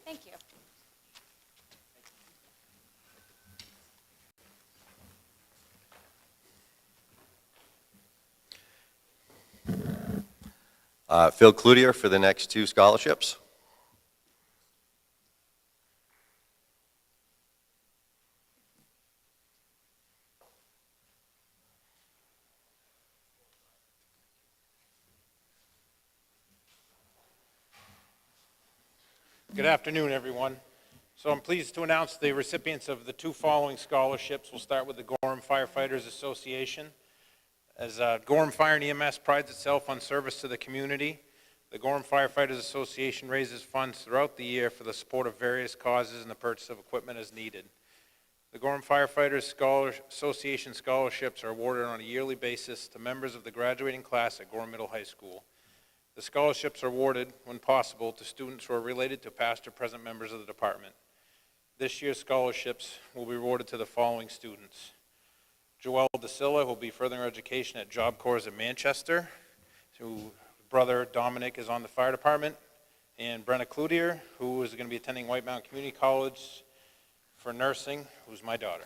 Thank you. Phil Cloutier for the next 2 scholarships. Good afternoon, everyone. So I'm pleased to announce the recipients of the 2 following scholarships. We'll start with the Gorham Firefighters Association. As Gorham Fire and EMS prides itself on service to the community, The Gorham Firefighters Association raises funds throughout the year for the support of various causes and the purchase of equipment as needed. The Gorham Firefighters Association scholarships are awarded on a yearly basis to members of the graduating class at Gorham Middle High School. The scholarships are awarded, when possible, to students who are related to past or present members of the department. This year's scholarships will be awarded to the following students. Joelle DeSilla, who will be furthering her education at Job Corps in Manchester, whose brother Dominic is on the fire department, and Brenna Cloutier, who is going to be attending White Mountain Community College for nursing, who's my daughter.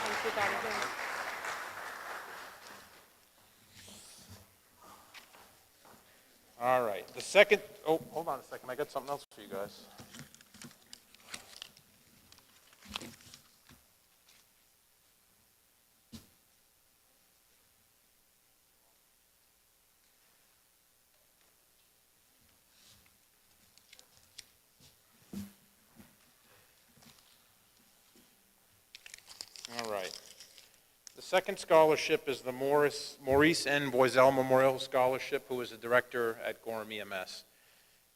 Thank you, Daddy. All right, the second, oh, hold on a second, I got something else for you guys. All right. The second scholarship is the Maurice N. Boiselle Memorial Scholarship, who is the director at Gorham EMS.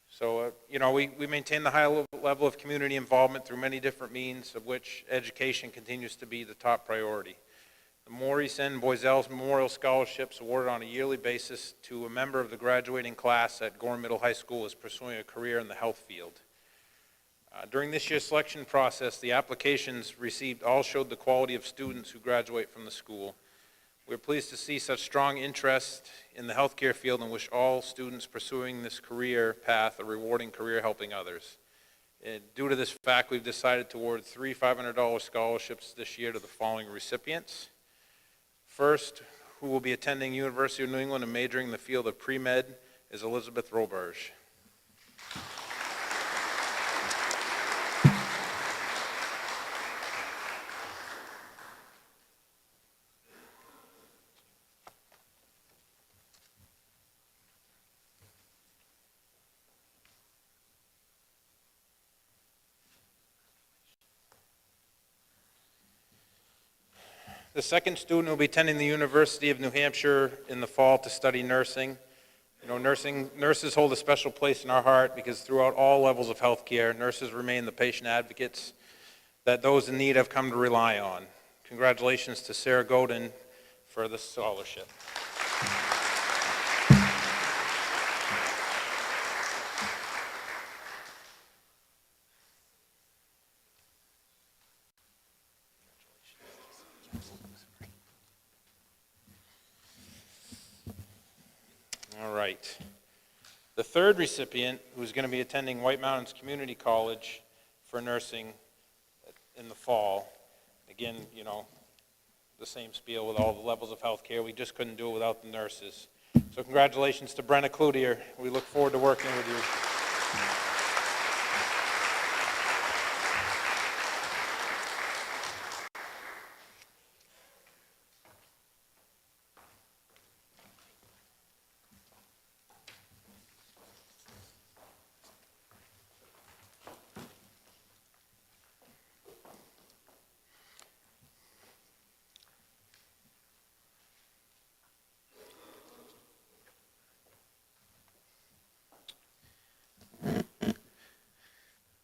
So, we maintain the high level of community involvement through many different means, of which education continues to be the top priority. The Maurice N. Boiselle Memorial Scholarships awarded on a yearly basis to a member of the graduating class at Gorham Middle High School is pursuing a career in the health field. During this year's selection process, the applications received all showed the quality of students who graduate from the school. We're pleased to see such strong interest in the healthcare field and wish all students pursuing this career path a rewarding career helping others. And due to this fact, we've decided to award 3 $500 scholarships this year to the following recipients. First, who will be attending University of New England and majoring in the field of pre-med, is Elizabeth Roberge. The second student will be attending the University of New Hampshire in the fall to study nursing. Nurses hold a special place in our heart because throughout all levels of healthcare, nurses remain the patient advocates that those in need have come to rely on. Congratulations to Sarah Godin for the scholarship. All right. The third recipient, who's going to be attending White Mountains Community College for nursing in the fall, again, the same spiel with all the levels of healthcare. We just couldn't do it without the nurses. So congratulations to Brenna Cloutier. We look forward to working with you.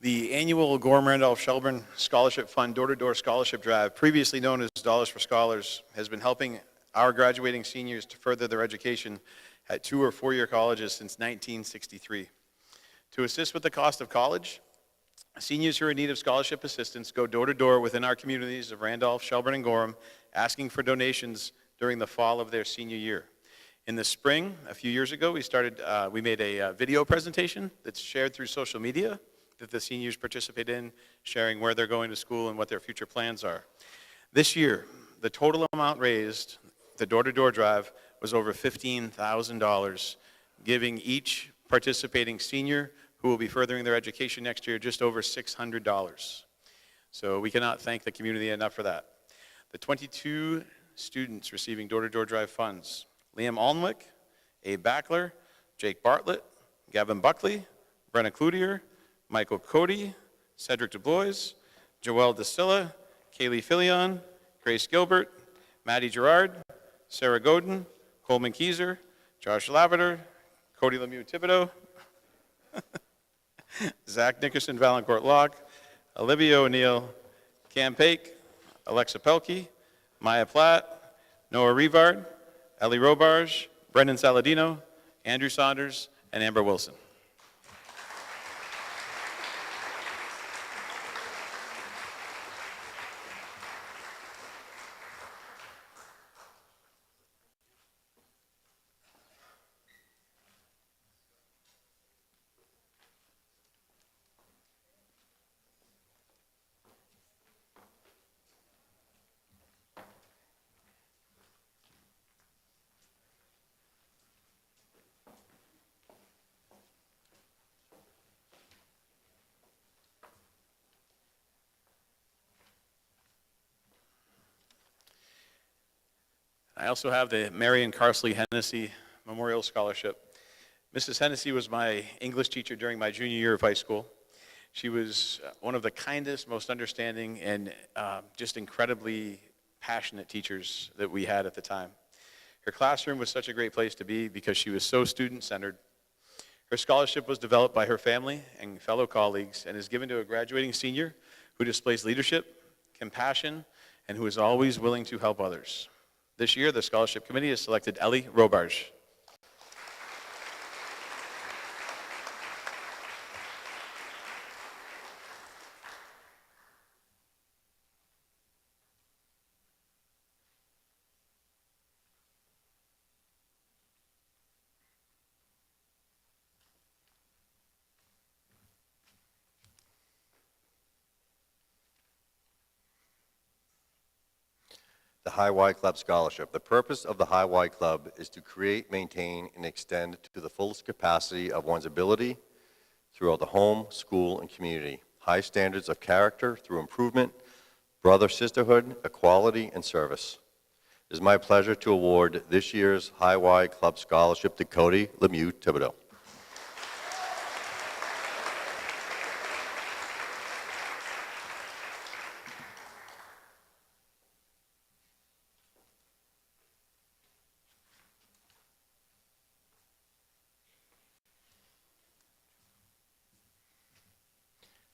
The annual Gorham Randolph Shelburne Scholarship Fund door-to-door scholarship drive, previously known as Dollars for Scholars, has been helping our graduating seniors to further their education at 2- or 4-year colleges since 1963. To assist with the cost of college, seniors who are in need of scholarship assistance go door-to-door within our communities of Randolph, Shelburne, and Gorham, asking for donations during the fall of their senior year. In the spring, a few years ago, we made a video presentation that's shared through social media that the seniors participate in, sharing where they're going to school and what their future plans are. This year, the total amount raised, the door-to-door drive, was over $15,000, giving each participating senior who will be furthering their education next year just over $600. So we cannot thank the community enough for that. The 22 students receiving door-to-door drive funds: Liam Alnwick, Abe Backler, Jake Bartlett, Gavin Buckley, Brenna Cloutier, Michael Cody, Cedric DuBois, Joelle DeSilla, Kaylee Filion, Grace Gilbert, Maddie Gerard, Sarah Godin, Coleman Keyser, Josh Lavender, Cody Lemieux Thibodeau, Zach Nickerson Valancourt Locke, Olivia O'Neill, Cam Paik, Alexa Pelkey, Maya Platt, Noah Revard, Ellie Robarge, Brendan Saladino, Andrew Saunders, and Amber Wilson. I also have the Marion Carsley Hennessy Memorial Scholarship. Mrs. Hennessy was my English teacher during my junior year of high school. She was one of the kindest, most understanding, and just incredibly passionate teachers that we had at the time. Her classroom was such a great place to be because she was so student-centered. Her scholarship was developed by her family and fellow colleagues and is given to a graduating senior who displays leadership, compassion, and who is always willing to help others. This year, the scholarship committee has selected Ellie Robarge. The High Y Club Scholarship. The purpose of the High Y Club is to create, maintain, and extend to the fullest capacity of one's ability throughout the home, school, and community. High standards of character through improvement, brother sisterhood, equality, and service. It is my pleasure to award this year's High Y Club Scholarship to Cody Lemieux Thibodeau.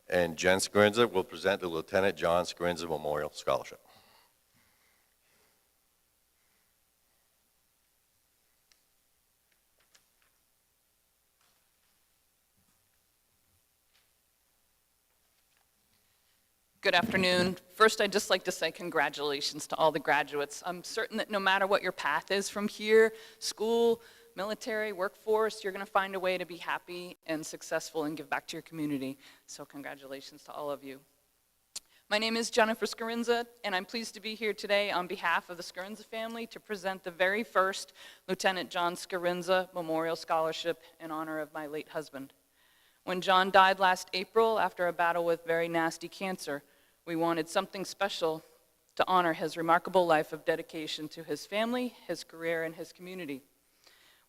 And Jen Scarinza will present the Lieutenant John Scarinza Memorial Scholarship. Good afternoon. First, I'd just like to say congratulations to all the graduates. I'm certain that no matter what your path is from here, school, military, workforce, you're going to find a way to be happy and successful and give back to your community. So congratulations to all of you. My name is Jennifer Scarinza, and I'm pleased to be here today on behalf of the Scarinza family to present the very first Lieutenant John Scarinza Memorial Scholarship in honor of my late husband. When John died last April after a battle with very nasty cancer, we wanted something special to honor his remarkable life of dedication to his family, his career, and his community.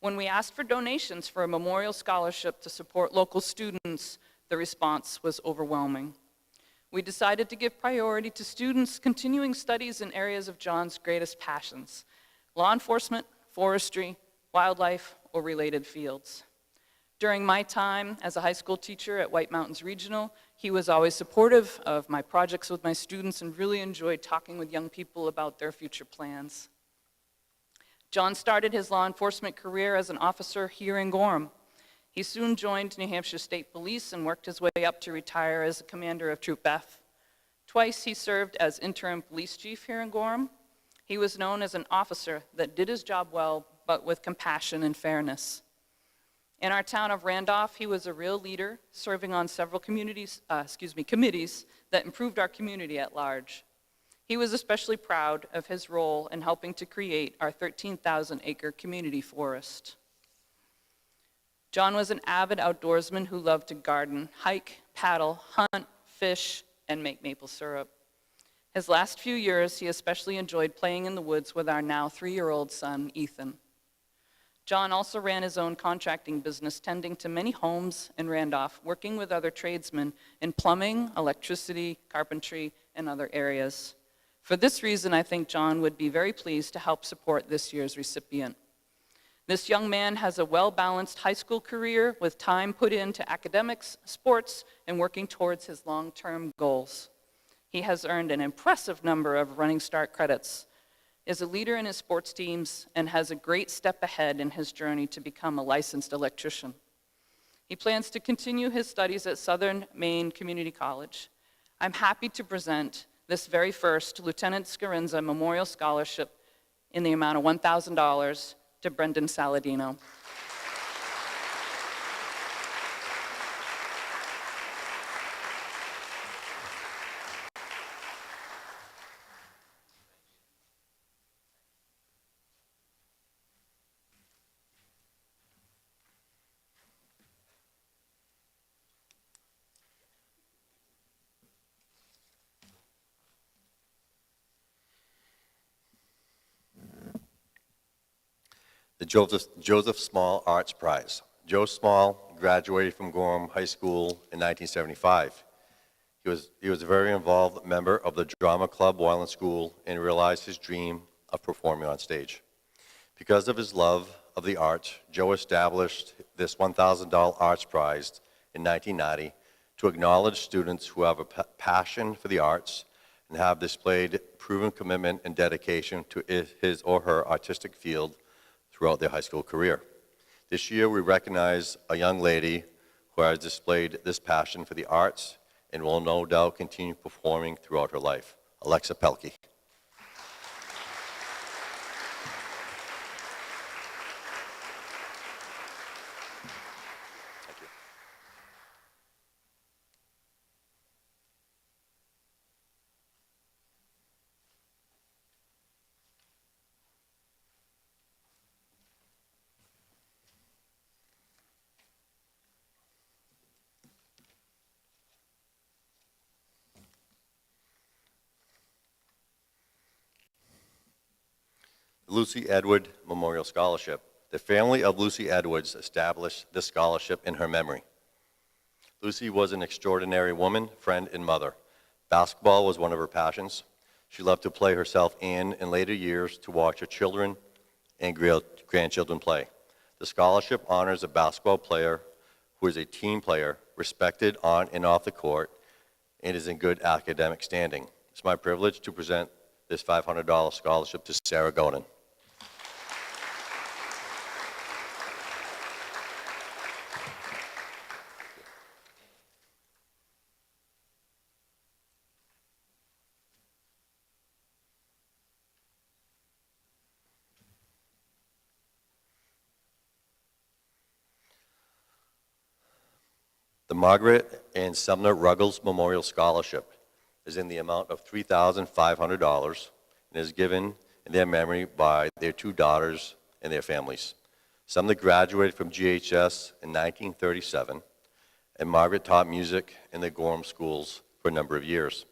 When we asked for donations for a memorial scholarship to support local students, the response was overwhelming. We decided to give priority to students continuing studies in areas of John's greatest passions: law enforcement, forestry, wildlife, or related fields. During my time as a high school teacher at White Mountains Regional, he was always supportive of my projects with my students and really enjoyed talking with young people about their future plans. John started his law enforcement career as an officer here in Gorham. He soon joined New Hampshire State Police and worked his way up to retire as a commander of Troop F. Twice he served as interim police chief here in Gorham. He was known as an officer that did his job well, but with compassion and fairness. In our town of Randolph, he was a real leader, serving on several committees that improved our community at large. He was especially proud of his role in helping to create our 13,000-acre community forest. John was an avid outdoorsman who loved to garden, hike, paddle, hunt, fish, and make maple syrup. His last few years, he especially enjoyed playing in the woods with our now 3-year-old son, Ethan. John also ran his own contracting business, tending to many homes in Randolph, working with other tradesmen in plumbing, electricity, carpentry, and other areas. For this reason, I think John would be very pleased to help support this year's recipient. This young man has a well-balanced high school career with time put into academics, sports, and working towards his long-term goals. He has earned an impressive number of Running Start credits, is a leader in his sports teams, and has a great step ahead in his journey to become a licensed electrician. He plans to continue his studies at Southern Maine Community College. I'm happy to present this very first Lieutenant Scarinza Memorial Scholarship in the amount of $1,000 to Brendan Saladino. The Joseph Small Arts Prize. Joe Small graduated from Gorham High School in 1975. He was a very involved member of the drama club while in school and realized his dream of performing on stage. Because of his love of the arts, Joe established this $1,000 Arts Prize in 1990 to acknowledge students who have a passion for the arts and have displayed proven commitment and dedication to his or her artistic field throughout their high school career. This year, we recognize a young lady who has displayed this passion for the arts and will no doubt continue performing throughout her life. Alexa Pelkey. Lucy Edward Memorial Scholarship. The family of Lucy Edwards established this scholarship in her memory. Lucy was an extraordinary woman, friend, and mother. Basketball was one of her passions. She loved to play herself in later years to watch her children and grandchildren play. The scholarship honors a basketball player who is a team player, respected on and off the court, and is in good academic standing. It's my privilege to present this $500 scholarship to Sarah Godin. The Margaret and Sumner Ruggles Memorial Scholarship is in the amount of $3,500 and is given in their memory by their two daughters and their families. Sumner graduated from GHS in 1937, and Margaret taught music in the Gorham schools for a number of years.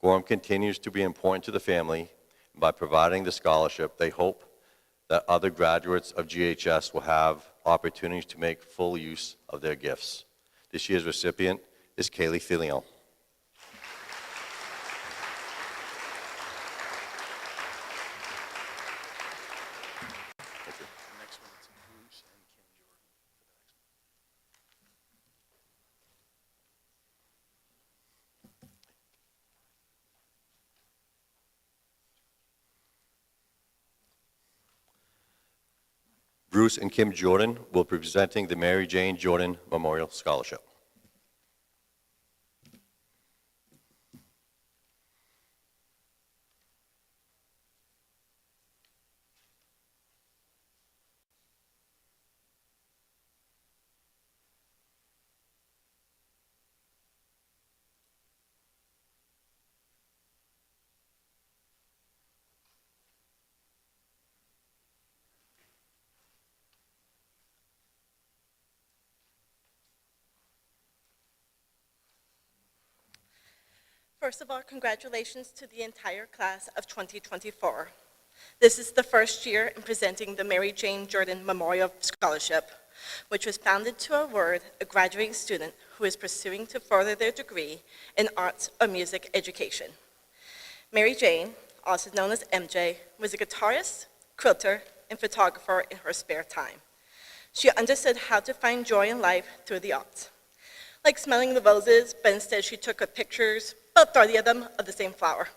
Gorham continues to be important to the family, and by providing the scholarship, they hope that other graduates of GHS will have opportunities to make full use of their gifts. This year's recipient is Kaylee Filion. Bruce and Kim Jordan will be presenting the Mary Jane Jordan Memorial Scholarship. First of all, congratulations to the entire class of 2024. This is the first year in presenting the Mary Jane Jordan Memorial Scholarship, which was founded to award a graduating student who is pursuing to further their degree in arts or music education. Mary Jane, also known as MJ, was a guitarist, quilter, and photographer in her spare time. She understood how to find joy in life through the arts. Like smelling the roses, but instead she took her pictures, about 30 of them, of the same flower.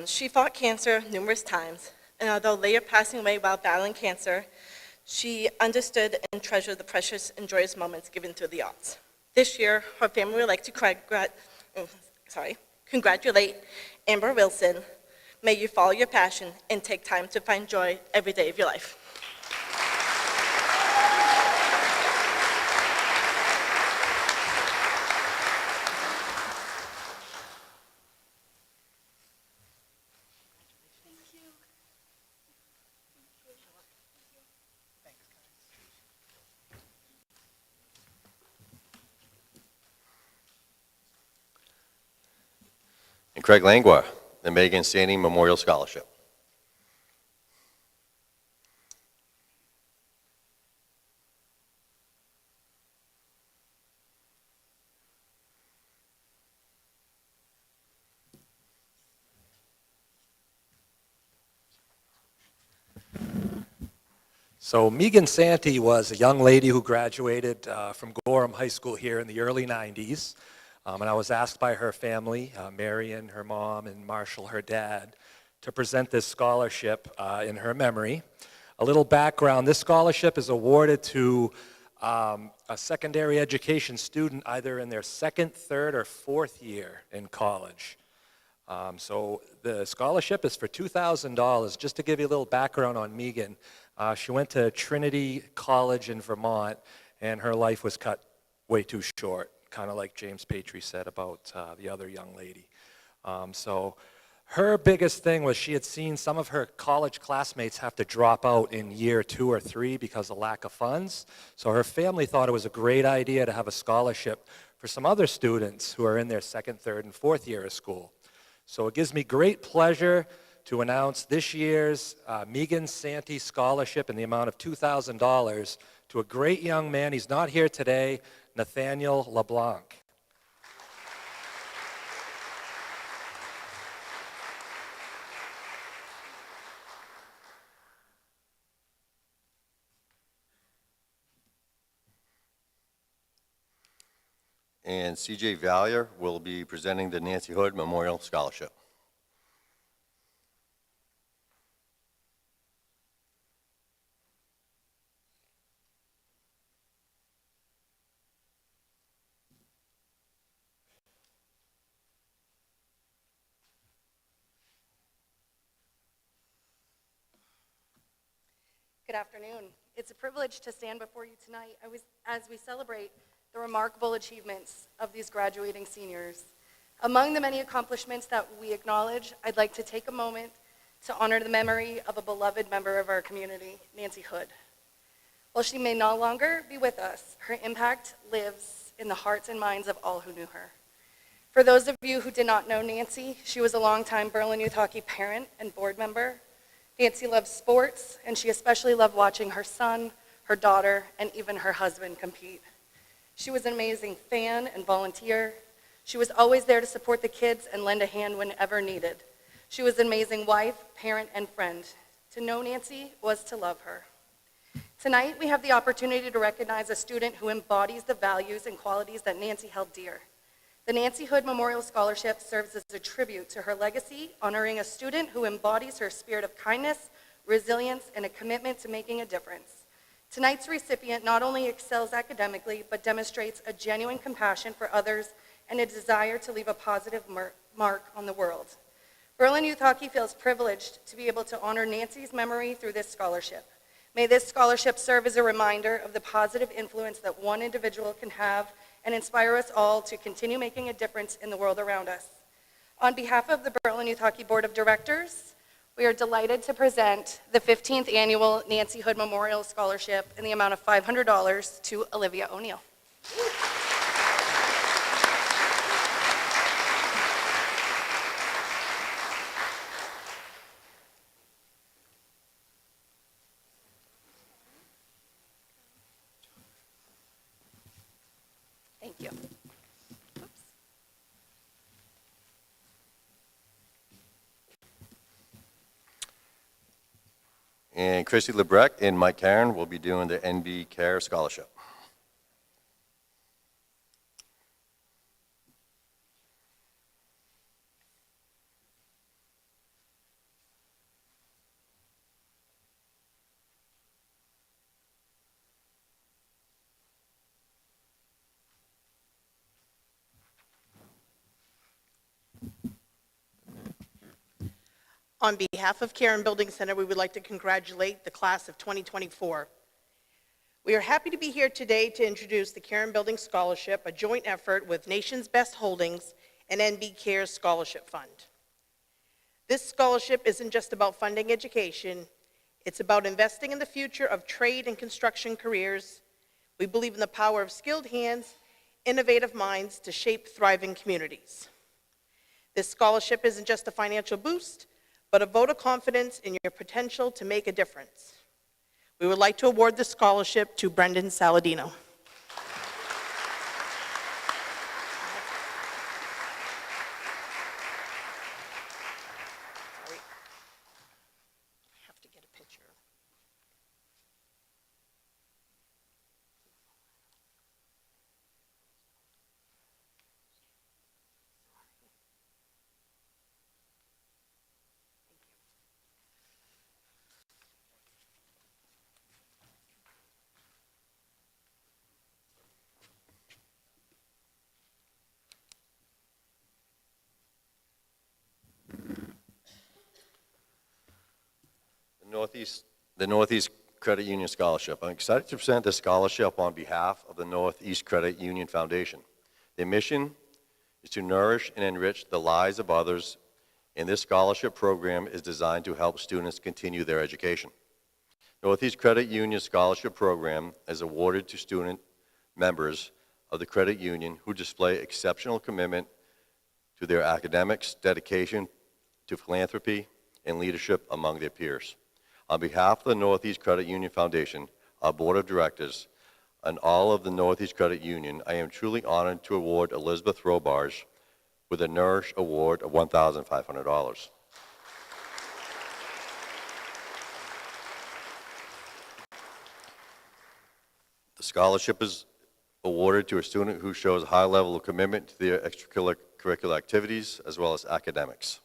She fought cancer numerous times, and although later passing away while battling cancer, she understood and treasured the precious and joyous moments given through the arts. This year, her family would like to congratulate Amber Wilson. May you follow your passion and take time to find joy every day of your life. And Craig Langua, the Megan Sandy Memorial Scholarship. So Megan Santee was a young lady who graduated from Gorham High School here in the early 90s. And I was asked by her family, Marion, her mom, and Marshall, her dad, to present this scholarship in her memory. A little background, this scholarship is awarded to a secondary education student either in their second, third, or fourth year in college. So the scholarship is for $2,000. Just to give you a little background on Megan, she went to Trinity College in Vermont, and her life was cut way too short, kind of like James Patry said about the other young lady. So her biggest thing was she had seen some of her college classmates have to drop out in year 2 or 3 because of lack of funds. So her family thought it was a great idea to have a scholarship for some other students who are in their second, third, and fourth year of school. So it gives me great pleasure to announce this year's Megan Santee Scholarship in the amount of $2,000 to a great young man. He's not here today, Nathaniel LeBlanc. And CJ Valier will be presenting the Nancy Hood Memorial Scholarship. Good afternoon. It's a privilege to stand before you tonight as we celebrate the remarkable achievements of these graduating seniors. Among the many accomplishments that we acknowledge, I'd like to take a moment to honor the memory of a beloved member of our community, Nancy Hood. While she may no longer be with us, her impact lives in the hearts and minds of all who knew her. For those of you who did not know Nancy, she was a longtime Berlin Youth Hockey parent and board member. Nancy loved sports, and she especially loved watching her son, her daughter, and even her husband compete. She was an amazing fan and volunteer. She was always there to support the kids and lend a hand whenever needed. She was an amazing wife, parent, and friend. To know Nancy was to love her. Tonight, we have the opportunity to recognize a student who embodies the values and qualities that Nancy held dear. The Nancy Hood Memorial Scholarship serves as a tribute to her legacy, honoring a student who embodies her spirit of kindness, resilience, and a commitment to making a difference. Tonight's recipient not only excels academically, but demonstrates a genuine compassion for others and a desire to leave a positive mark on the world. Berlin Youth Hockey feels privileged to be able to honor Nancy's memory through this scholarship. May this scholarship serve as a reminder of the positive influence that one individual can have and inspire us all to continue making a difference in the world around us. On behalf of the Berlin Youth Hockey Board of Directors, we are delighted to present the 15th Annual Nancy Hood Memorial Scholarship in the amount of $500 to Olivia O'Neill. Thank you. Oops. And Chrissy Lebrecht and Mike Karen will be doing the NB Care Scholarship. On behalf of Karen Building Center, we would like to congratulate the class of 2024. We are happy to be here today to introduce the Karen Building Scholarship, a joint effort with Nation's Best Holdings and NB Cares Scholarship Fund. This scholarship isn't just about funding education, it's about investing in the future of trade and construction careers. We believe in the power of skilled hands, innovative minds to shape thriving communities. This scholarship isn't just a financial boost, but a vote of confidence in your potential to make a difference. We would like to award this scholarship to Brendan Saladino. The Northeast Credit Union Scholarship. I'm excited to present this scholarship on behalf of the Northeast Credit Union Foundation. Their mission is to nourish and enrich the lives of others, and this scholarship program is designed to help students continue their education. Northeast Credit Union Scholarship Program is awarded to student members of the credit union who display exceptional commitment to their academics, dedication to philanthropy, and leadership among their peers. On behalf of the Northeast Credit Union Foundation, our Board of Directors, and all of the Northeast Credit Union, I am truly honored to award Elizabeth Robarge with a Nourish Award of $1,500. The scholarship is awarded to a student who shows a high level of commitment to their extracurricular activities as well as academics.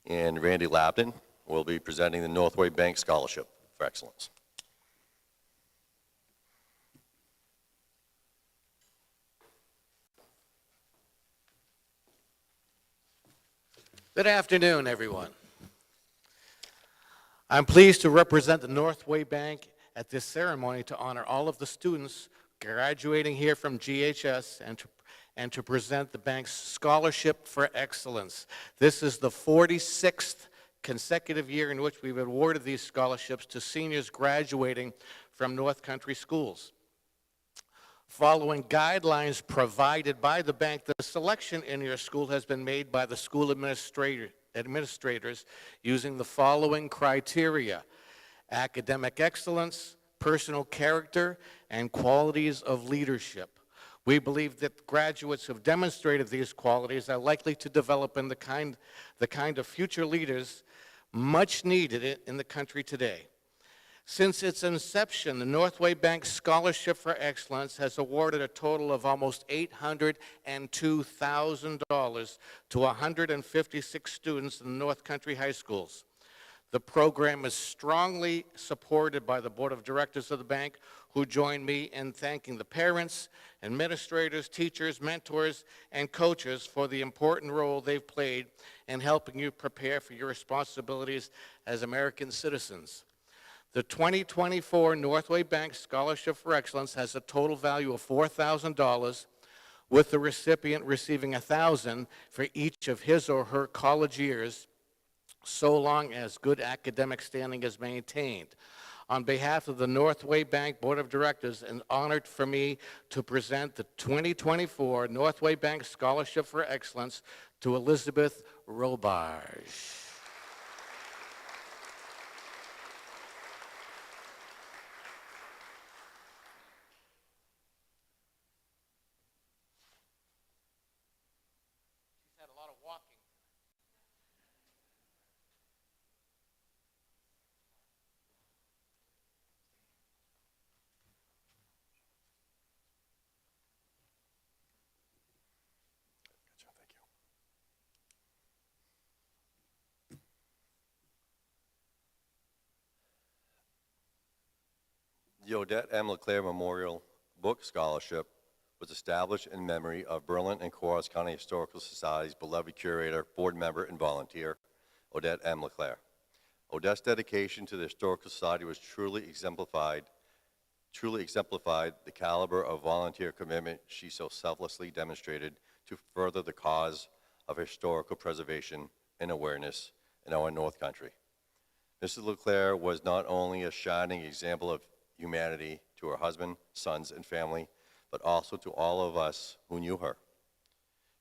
And Randy Lapton will be presenting the Northway Bank Scholarship for Excellence. Good afternoon, everyone. I'm pleased to represent the Northway Bank at this ceremony to honor all of the students graduating here from GHS and to present the bank's Scholarship for Excellence. This is the 46th consecutive year in which we've awarded these scholarships to seniors graduating from North Country schools. Following guidelines provided by the bank, the selection in your school has been made by the school administrators using the following criteria: academic excellence, personal character, and qualities of leadership. We believe that graduates who have demonstrated these qualities are likely to develop in the kind of future leaders much needed in the country today. Since its inception, the Northway Bank Scholarship for Excellence has awarded a total of almost $802,000 to 156 students in the North Country high schools. The program is strongly supported by the Board of Directors of the bank, who join me in thanking the parents, administrators, teachers, mentors, and coaches for the important role they've played in helping you prepare for your responsibilities as American citizens. The 2024 Northway Bank Scholarship for Excellence has a total value of $4,000, with the recipient receiving $1,000 for each of his or her college years, so long as good academic standing is maintained. On behalf of the Northway Bank Board of Directors, it's honored for me to present the 2024 Northway Bank Scholarship for Excellence to Elizabeth Robarge. The Odette M. LeClaire Memorial Book Scholarship was established in memory of Berlin and Corvallis County Historical Society's beloved curator, board member, and volunteer, Odette M. LeClaire. Odette's dedication to the Historical Society was truly exemplified the caliber of volunteer commitment she so selflessly demonstrated to further the cause of historical preservation and awareness in our North Country. Mrs. LeClaire was not only a shining example of humanity to her husband, sons, and family, but also to all of us who knew her.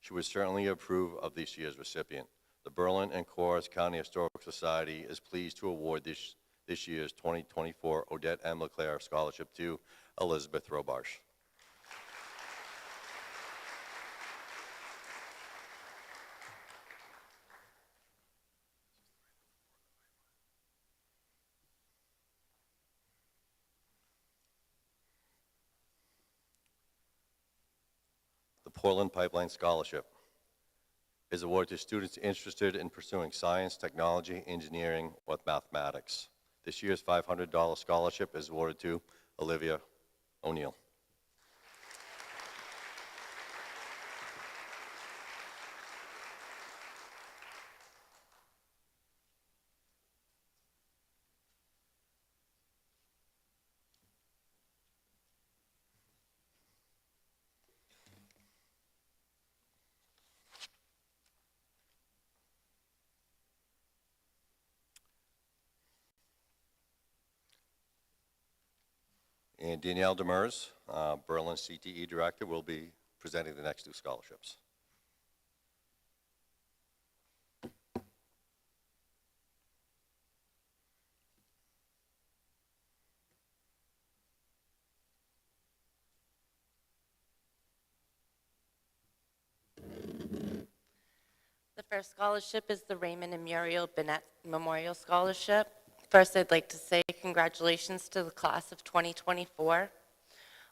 She would certainly approve of this year's recipient. The Berlin and Corvallis County Historical Society is pleased to award this year's 2024 Odette M. LeClaire Scholarship to Elizabeth Robarch. The Portland Pipeline Scholarship is awarded to students interested in pursuing science, technology, engineering, or mathematics. This year's $500 scholarship is awarded to Olivia O'Neill. And Danielle Demers, Berlin CTE Director, will be presenting the next two scholarships. The first scholarship is the Raymond and Muriel Bennett Memorial Scholarship. First, I'd like to say congratulations to the class of 2024.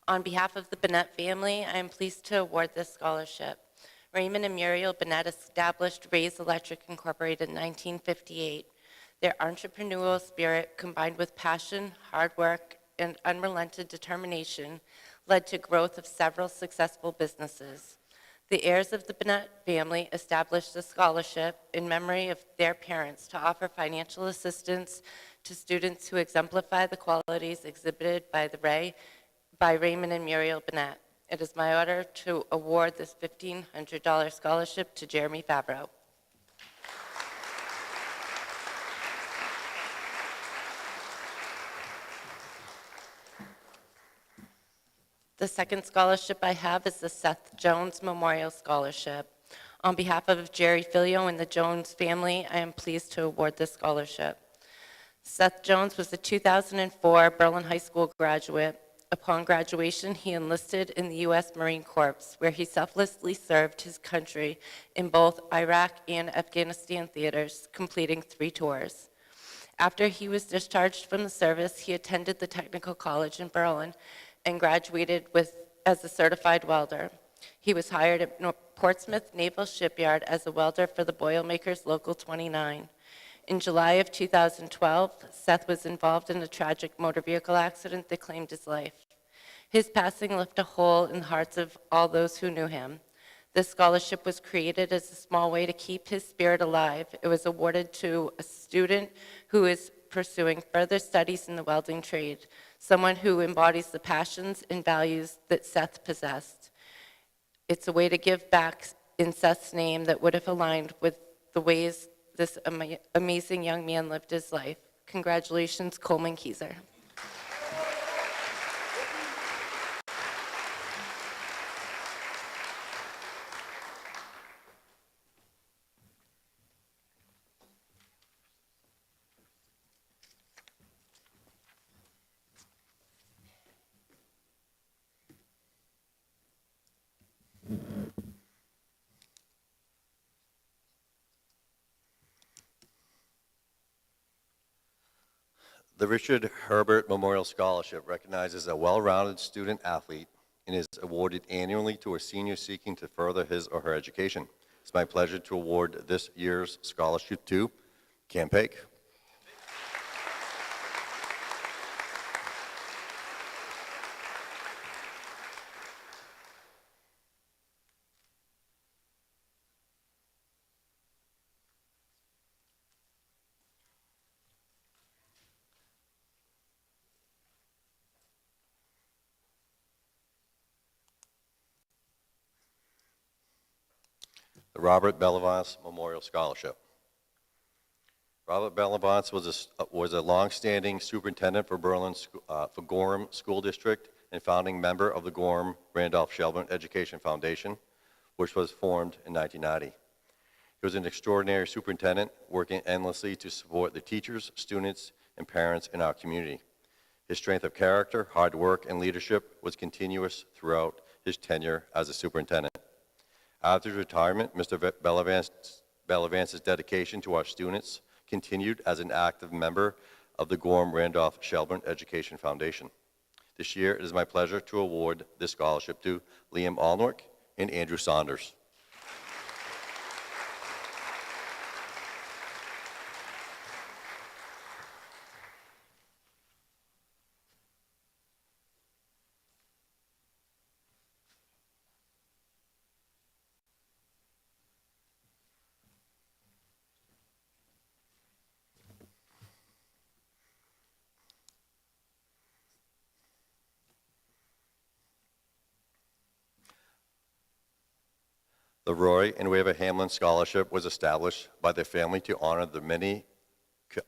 On behalf of the Bennett family, I am pleased to award this scholarship. Raymond and Muriel Bennett established Ray's Electric Incorporated in 1958. Their entrepreneurial spirit, combined with passion, hard work, and unrelenting determination, led to growth of several successful businesses. The heirs of the Bennett family established a scholarship in memory of their parents to offer financial assistance to students who exemplify the qualities exhibited by Raymond and Muriel Bennett. It is my honor to award this $1,500 scholarship to Jeremy Favreau. The second scholarship I have is the Seth Jones Memorial Scholarship. On behalf of Jerry Filio and the Jones family, I am pleased to award this scholarship. Seth Jones was a 2004 Berlin High School graduate. Upon graduation, he enlisted in the U.S. Marine Corps, where he selflessly served his country in both Iraq and Afghanistan theaters, completing 3 tours. After he was discharged from the service, he attended the Technical College in Berlin and graduated as a certified welder. He was hired at Portsmouth Naval Shipyard as a welder for the Boilermakers Local 29. In July of 2012, Seth was involved in a tragic motor vehicle accident that claimed his life. His passing left a hole in the hearts of all those who knew him. This scholarship was created as a small way to keep his spirit alive. It was awarded to a student who is pursuing further studies in the welding trade, someone who embodies the passions and values that Seth possessed. It's a way to give back in Seth's name that would have aligned with the ways this amazing young man lived his life. Congratulations, Coleman Keyser. The Richard Herbert Memorial Scholarship recognizes a well-rounded student athlete and is awarded annually to a senior seeking to further his or her education. It's my pleasure to award this year's scholarship to Cam Pake. The Robert Bellavance Memorial Scholarship. Robert Bellavance was a longstanding superintendent for for Gorham School District and founding member of the Gorham Randolph Shelburne Education Foundation, which was formed in 1990. He was an extraordinary superintendent, working endlessly to support the teachers, students, and parents in our community. His strength of character, hard work, and leadership was continuous throughout his tenure as a superintendent. After his retirement, Mr. Bellavance's dedication to our students continued as an active member of the Gorham Randolph Shelburne Education Foundation. This year, it is my pleasure to award this scholarship to Liam Alnwick and Andrew Saunders. The Roy and Wava Hamlin Scholarship was established by their family to honor the many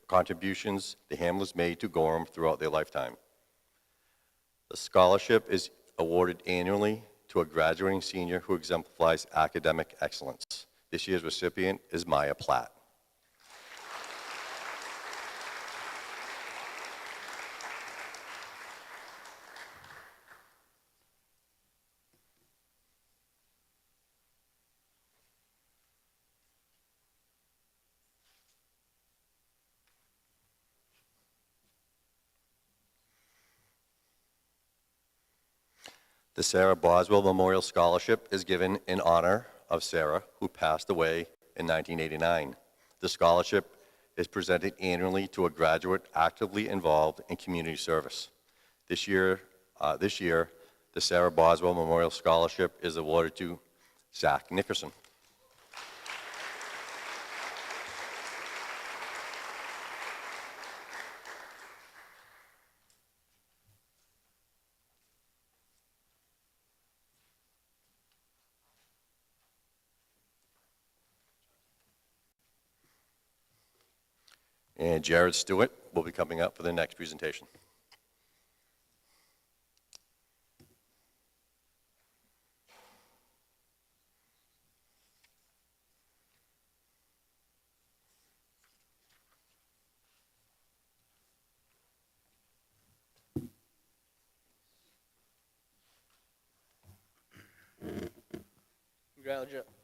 contributions the Hamlins made to Gorham throughout their lifetime. The scholarship is awarded annually to a graduating senior who exemplifies academic excellence. This year's recipient is Maya Platt. The Sarah Boswell Memorial Scholarship is given in honor of Sarah, who passed away in 1989. The scholarship is presented annually to a graduate actively involved in community service. This year, the Sarah Boswell Memorial Scholarship is awarded to Zach Nickerson. And Jared Stewart will be coming up for the next presentation.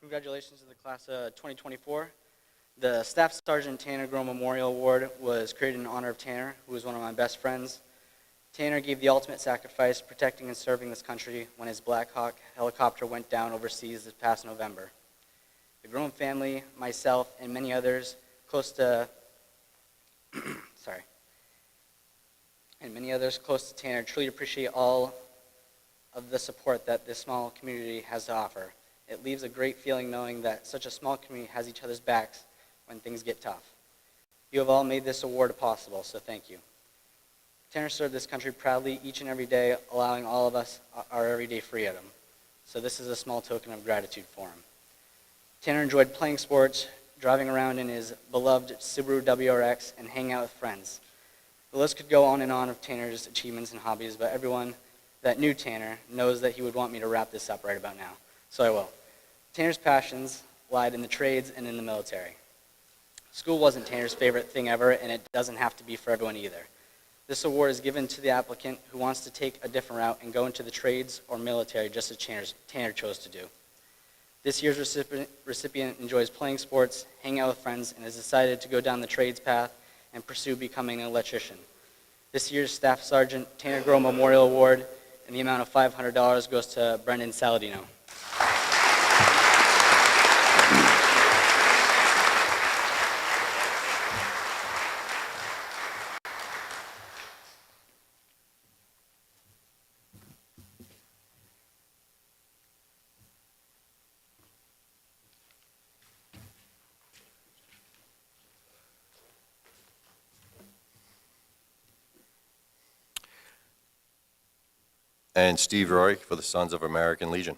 Congratulations to the class of 2024. The Staff Sergeant Tanner Grow Memorial Award was created in honor of Tanner, who was one of my best friends. Tanner gave the ultimate sacrifice protecting and serving this country when his Black Hawk helicopter went down overseas this past November. The Grown family, myself, and many others close to Tanner truly appreciate all of the support that this small community has to offer. It leaves a great feeling knowing that such a small community has each other's backs when things get tough. You have all made this award possible, so thank you. Tanner served this country proudly each and every day, allowing all of us our everyday freedom. So this is a small token of gratitude for him. Tanner enjoyed playing sports, driving around in his beloved Subaru WRX, and hanging out with friends. The list could go on and on of Tanner's achievements and hobbies, but everyone that knew Tanner knows that he would want me to wrap this up right about now, so I will. Tanner's passions lied in the trades and in the military. School wasn't Tanner's favorite thing ever, and it doesn't have to be for everyone either. This award is given to the applicant who wants to take a different route and go into the trades or military just as Tanner chose to do. This year's recipient enjoys playing sports, hanging out with friends, and has decided to go down the trades path and pursue becoming an electrician. This year's Staff Sergeant Tanner Grow Memorial Award in the amount of $500 goes to Brendan Saladino. And Steve Roy for the Sons of American Legion.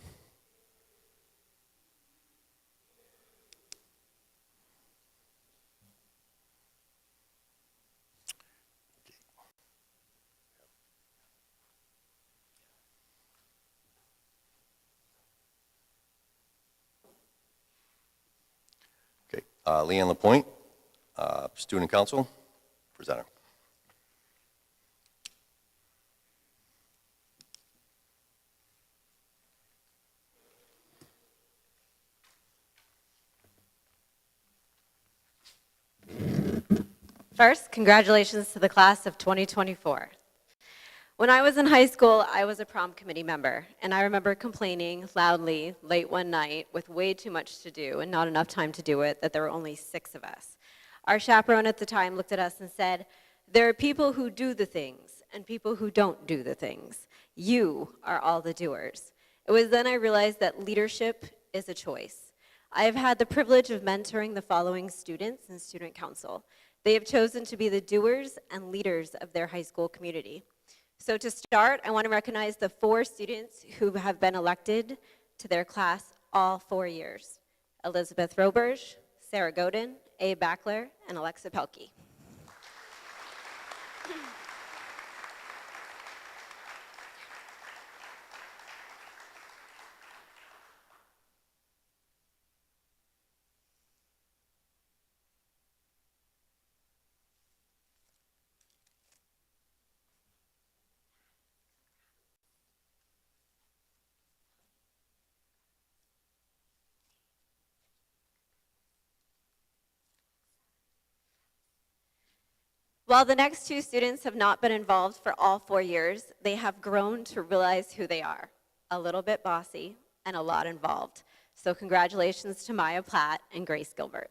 Leanne Lapointe, Student Council, presenter. First, congratulations to the class of 2024. When I was in high school, I was a prom committee member, and I remember complaining loudly late one night with way too much to do and not enough time to do it that there were only 6 of us. Our chaperone at the time looked at us and said, "There are people who do the things and people who don't do the things. You are all the doers." It was then I realized that leadership is a choice. I have had the privilege of mentoring the following students in student council. They have chosen to be the doers and leaders of their high school community. So to start, I want to recognize the 4 students who have been elected to their class all 4 years: Elizabeth Roberge, Sarah Godin, A. Backler, and Alexa Pelkey. While the next 2 students have not been involved for all 4 years, they have grown to realize who they are: a little bit bossy and a lot involved. So congratulations to Maya Platt and Grace Gilbert.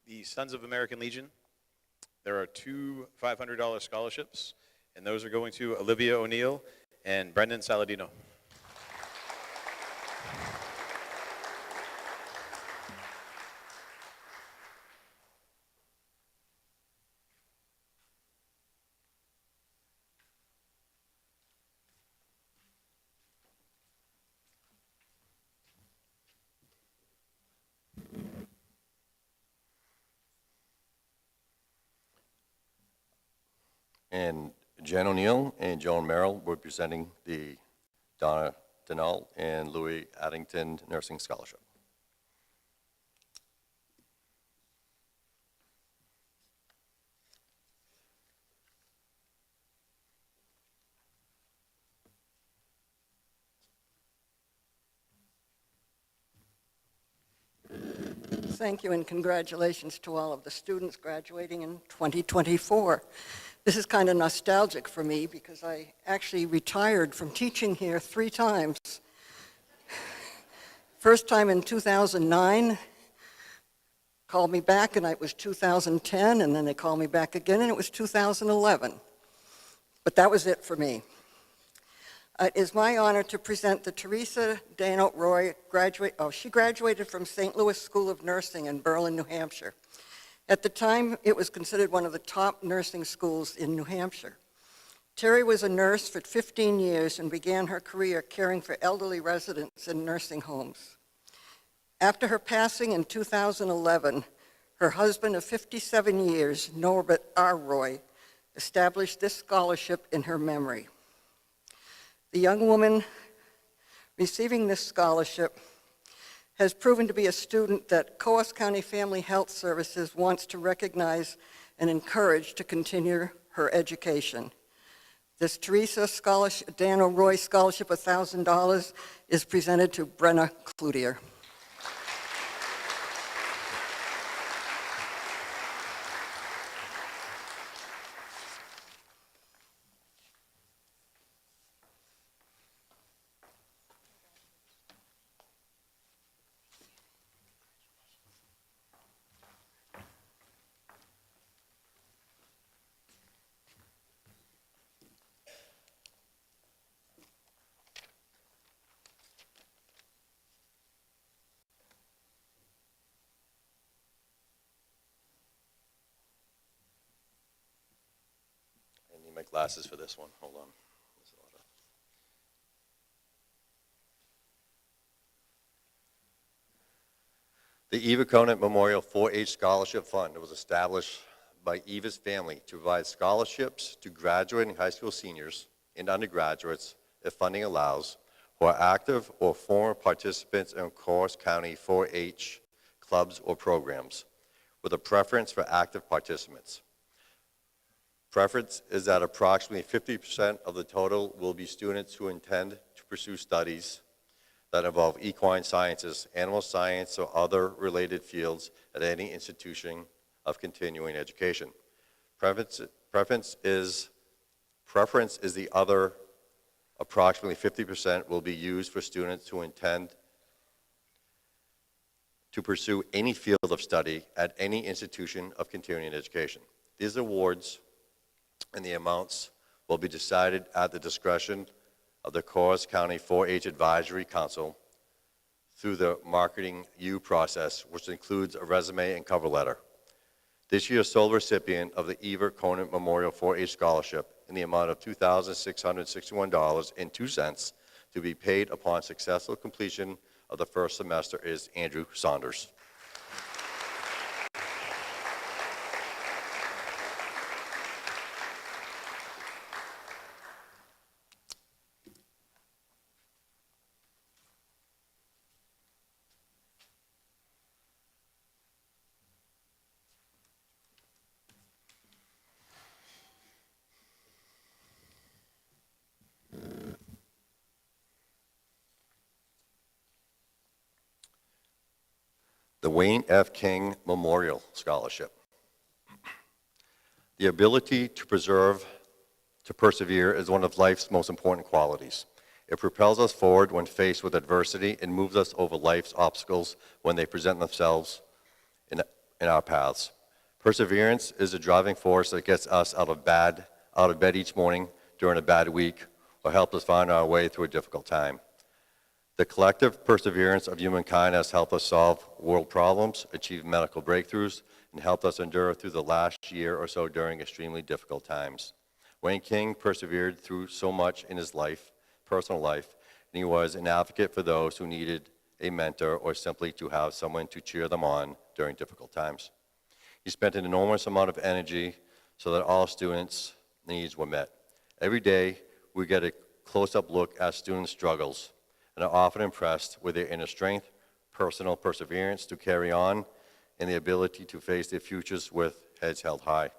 The Sons of American Legion, there are 2 $500 scholarships, and those are going to Olivia O'Neill and Brendan Saladino. And Jen O'Neill and Joan Merrill were presenting the Donna Denal and Louis Addington Nursing Scholarship. Thank you, and congratulations to all of the students graduating in 2024. This is kind of nostalgic for me because I actually retired from teaching here 3 times. First time in 2009, called me back and it was 2010, and then they called me back again and it was 2011. But that was it for me. It is my honor to present the Teresa Dano Roy she graduated from St. Louis School of Nursing in Berlin, New Hampshire. At the time, it was considered one of the top nursing schools in New Hampshire. Terry was a nurse for 15 years and began her career caring for elderly residents in nursing homes. After her passing in 2011, her husband of 57 years, Norbert R. Roy, established this scholarship in her memory. The young woman receiving this scholarship has proven to be a student that Coos County Family Health Services wants to recognize and encourage to continue her education. This Teresa Dano Roy Scholarship of $1,000 is presented to Brenna Cloutier. glasses for this one. Hold on. There's a lot of- The Eva Conant Memorial 4-H Scholarship Fund was established by Eva's family to provide scholarships to graduating high school seniors and undergraduates, if funding allows, who are active or former participants in Corus County 4-H clubs or programs, with a preference for active participants. Preference is that approximately 50% of the total will be students who intend to pursue studies that involve equine sciences, animal science, or other related fields at any institution of continuing education. Preference is the other approximately 50% will be used for students who intend to pursue any field of study at any institution of continuing education. These awards and the amounts will be decided at the discretion of the Corus County 4-H Advisory Council through the Marketing U process, which includes a resume and cover letter. This year's sole recipient of the Eva Conant Memorial 4-H Scholarship in the amount of $2,661.02 to be paid upon successful completion of the first semester is Andrew Saunders. The Wayne F. King Memorial Scholarship. The ability to persevere is one of life's most important qualities. It propels us forward when faced with adversity and moves us over life's obstacles when they present themselves in our paths. Perseverance is a driving force that gets us out of bed each morning during a bad week or helps us find our way through a difficult time. The collective perseverance of humankind has helped us solve world problems, achieve medical breakthroughs, and helped us endure through the last year or so during extremely difficult times. Wayne King persevered through so much in his life, personal life, and he was an advocate for those who needed a mentor or simply to have someone to cheer them on during difficult times. He spent an enormous amount of energy so that all students' needs were met. Every day, we get a close-up look at students' struggles and are often impressed with their inner strength, personal perseverance to carry on, and the ability to face their futures with heads held high.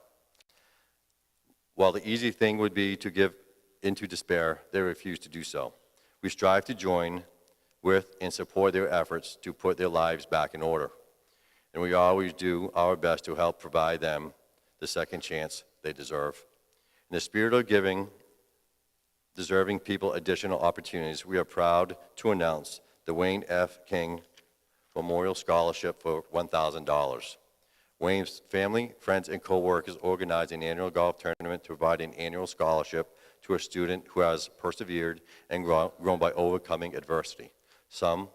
While the easy thing would be to give into despair, they refuse to do so. We strive to join with and support their efforts to put their lives back in order. And we always do our best to help provide them the second chance they deserve. In the spirit of giving deserving people additional opportunities, we are proud to announce the Wayne F. King Memorial Scholarship for $1,000. Wayne's family, friends, and co-workers organized an annual golf tournament to provide an annual scholarship to a student who has persevered and grown by overcoming adversity. Someone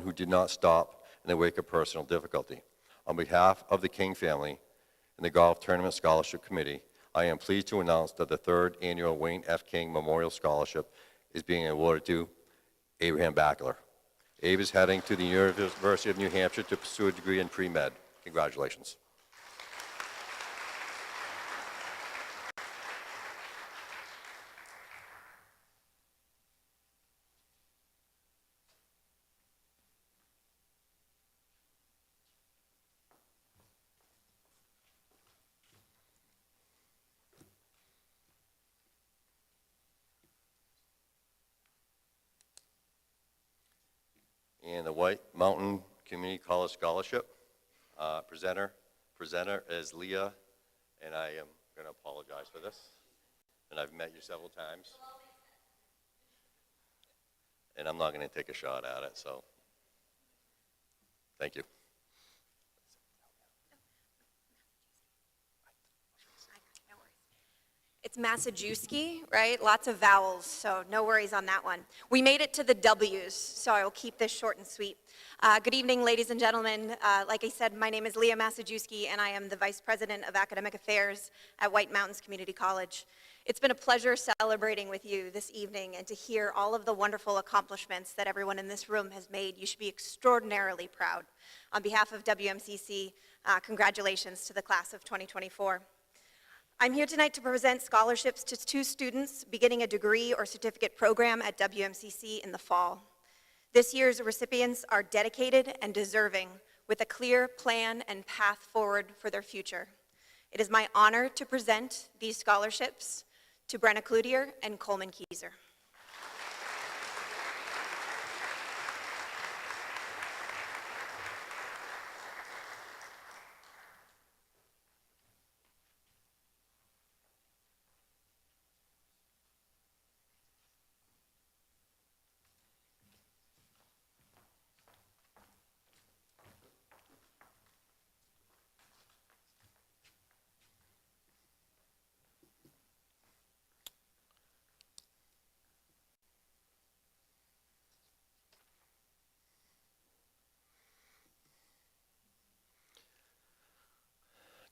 who did not stop in the wake of personal difficulty. On behalf of the King family and the Golf Tournament Scholarship Committee, I am pleased to announce that the third annual Wayne F. King Memorial Scholarship is being awarded to Abraham Backler. Abe is heading to the University of New Hampshire to pursue a degree in pre-med. Congratulations. And the White Mountain Community College Scholarship presenter is Leah, and I am going to apologize for this. And I've met you several times. And I'm not going to take a shot at it, so thank you. It's It's Massajuski, right? Lots of vowels, so no worries on that one. We made it to the W's, so I will keep this short and sweet. Good evening, ladies and gentlemen. Like I said, my name is Leah Massajuski, and I am the Vice President of Academic Affairs at White Mountains Community College. It's been a pleasure celebrating with you this evening and to hear all of the wonderful accomplishments that everyone in this room has made. You should be extraordinarily proud. On behalf of WMCC, congratulations to the class of 2024. I'm here tonight to present scholarships to 2 students beginning a degree or certificate program at WMCC in the fall. This year's recipients are dedicated and deserving with a clear plan and path forward for their future. It is my honor to present these scholarships to Brenna Cloutier and Coleman Keyser.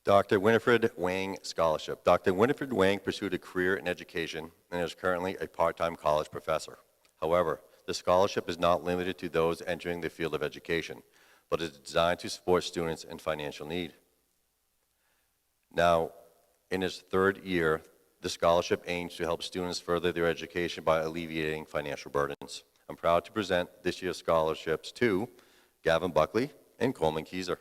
Dr. Winifred Wang Scholarship. Dr. Winifred Wang pursued a career in education and is currently a part-time college professor. However, the scholarship is not limited to those entering the field of education, but is designed to support students in financial need. Now, in its 3rd year, the scholarship aims to help students further their education by alleviating financial burdens. I'm proud to present this year's scholarships to Gavin Buckley and Coleman Keyser.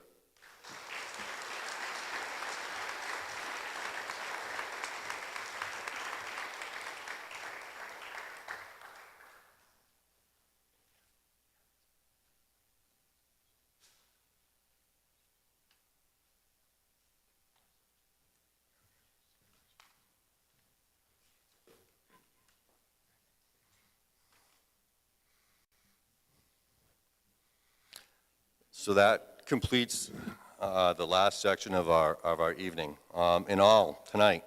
So that completes the last section of our evening. In all, tonight,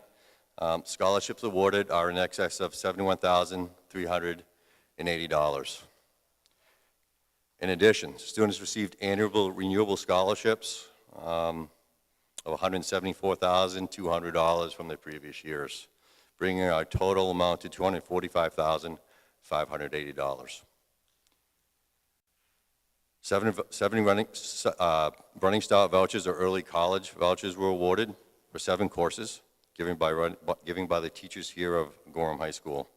scholarships awarded are in excess of $71,380. In addition, students received annual renewable scholarships of $174,200 from the previous years, bringing our total amount to $245,580. 7 running start vouchers or early college vouchers were awarded for 7 courses given by the teachers here of Gorham High School,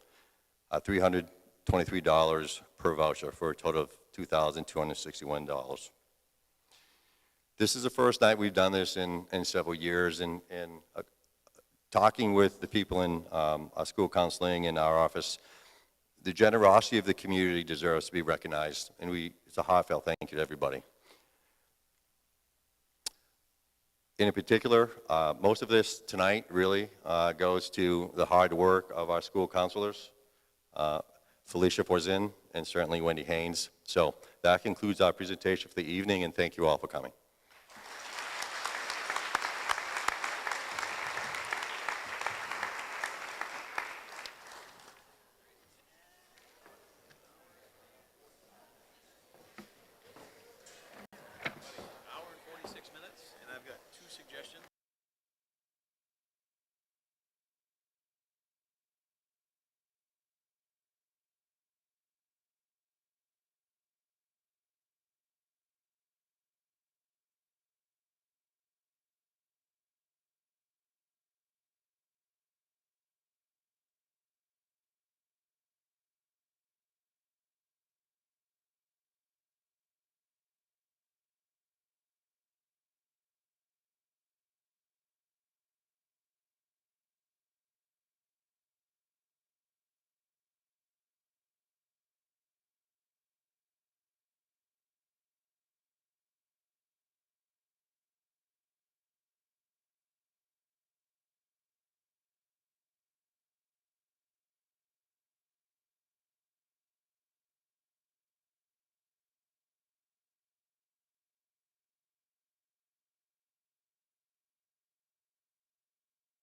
$323 per voucher for a total of $2,261. This is the first night we've done this in several years, and talking with the people in our school counseling and our office, the generosity of the community deserves to be recognized, and it's a heartfelt thank you to everybody. In particular, most of this tonight really goes to the hard work of our school counselors, Felicia Forzin, and certainly Wendy Haynes. So that concludes our presentation for the evening, and thank you all for coming.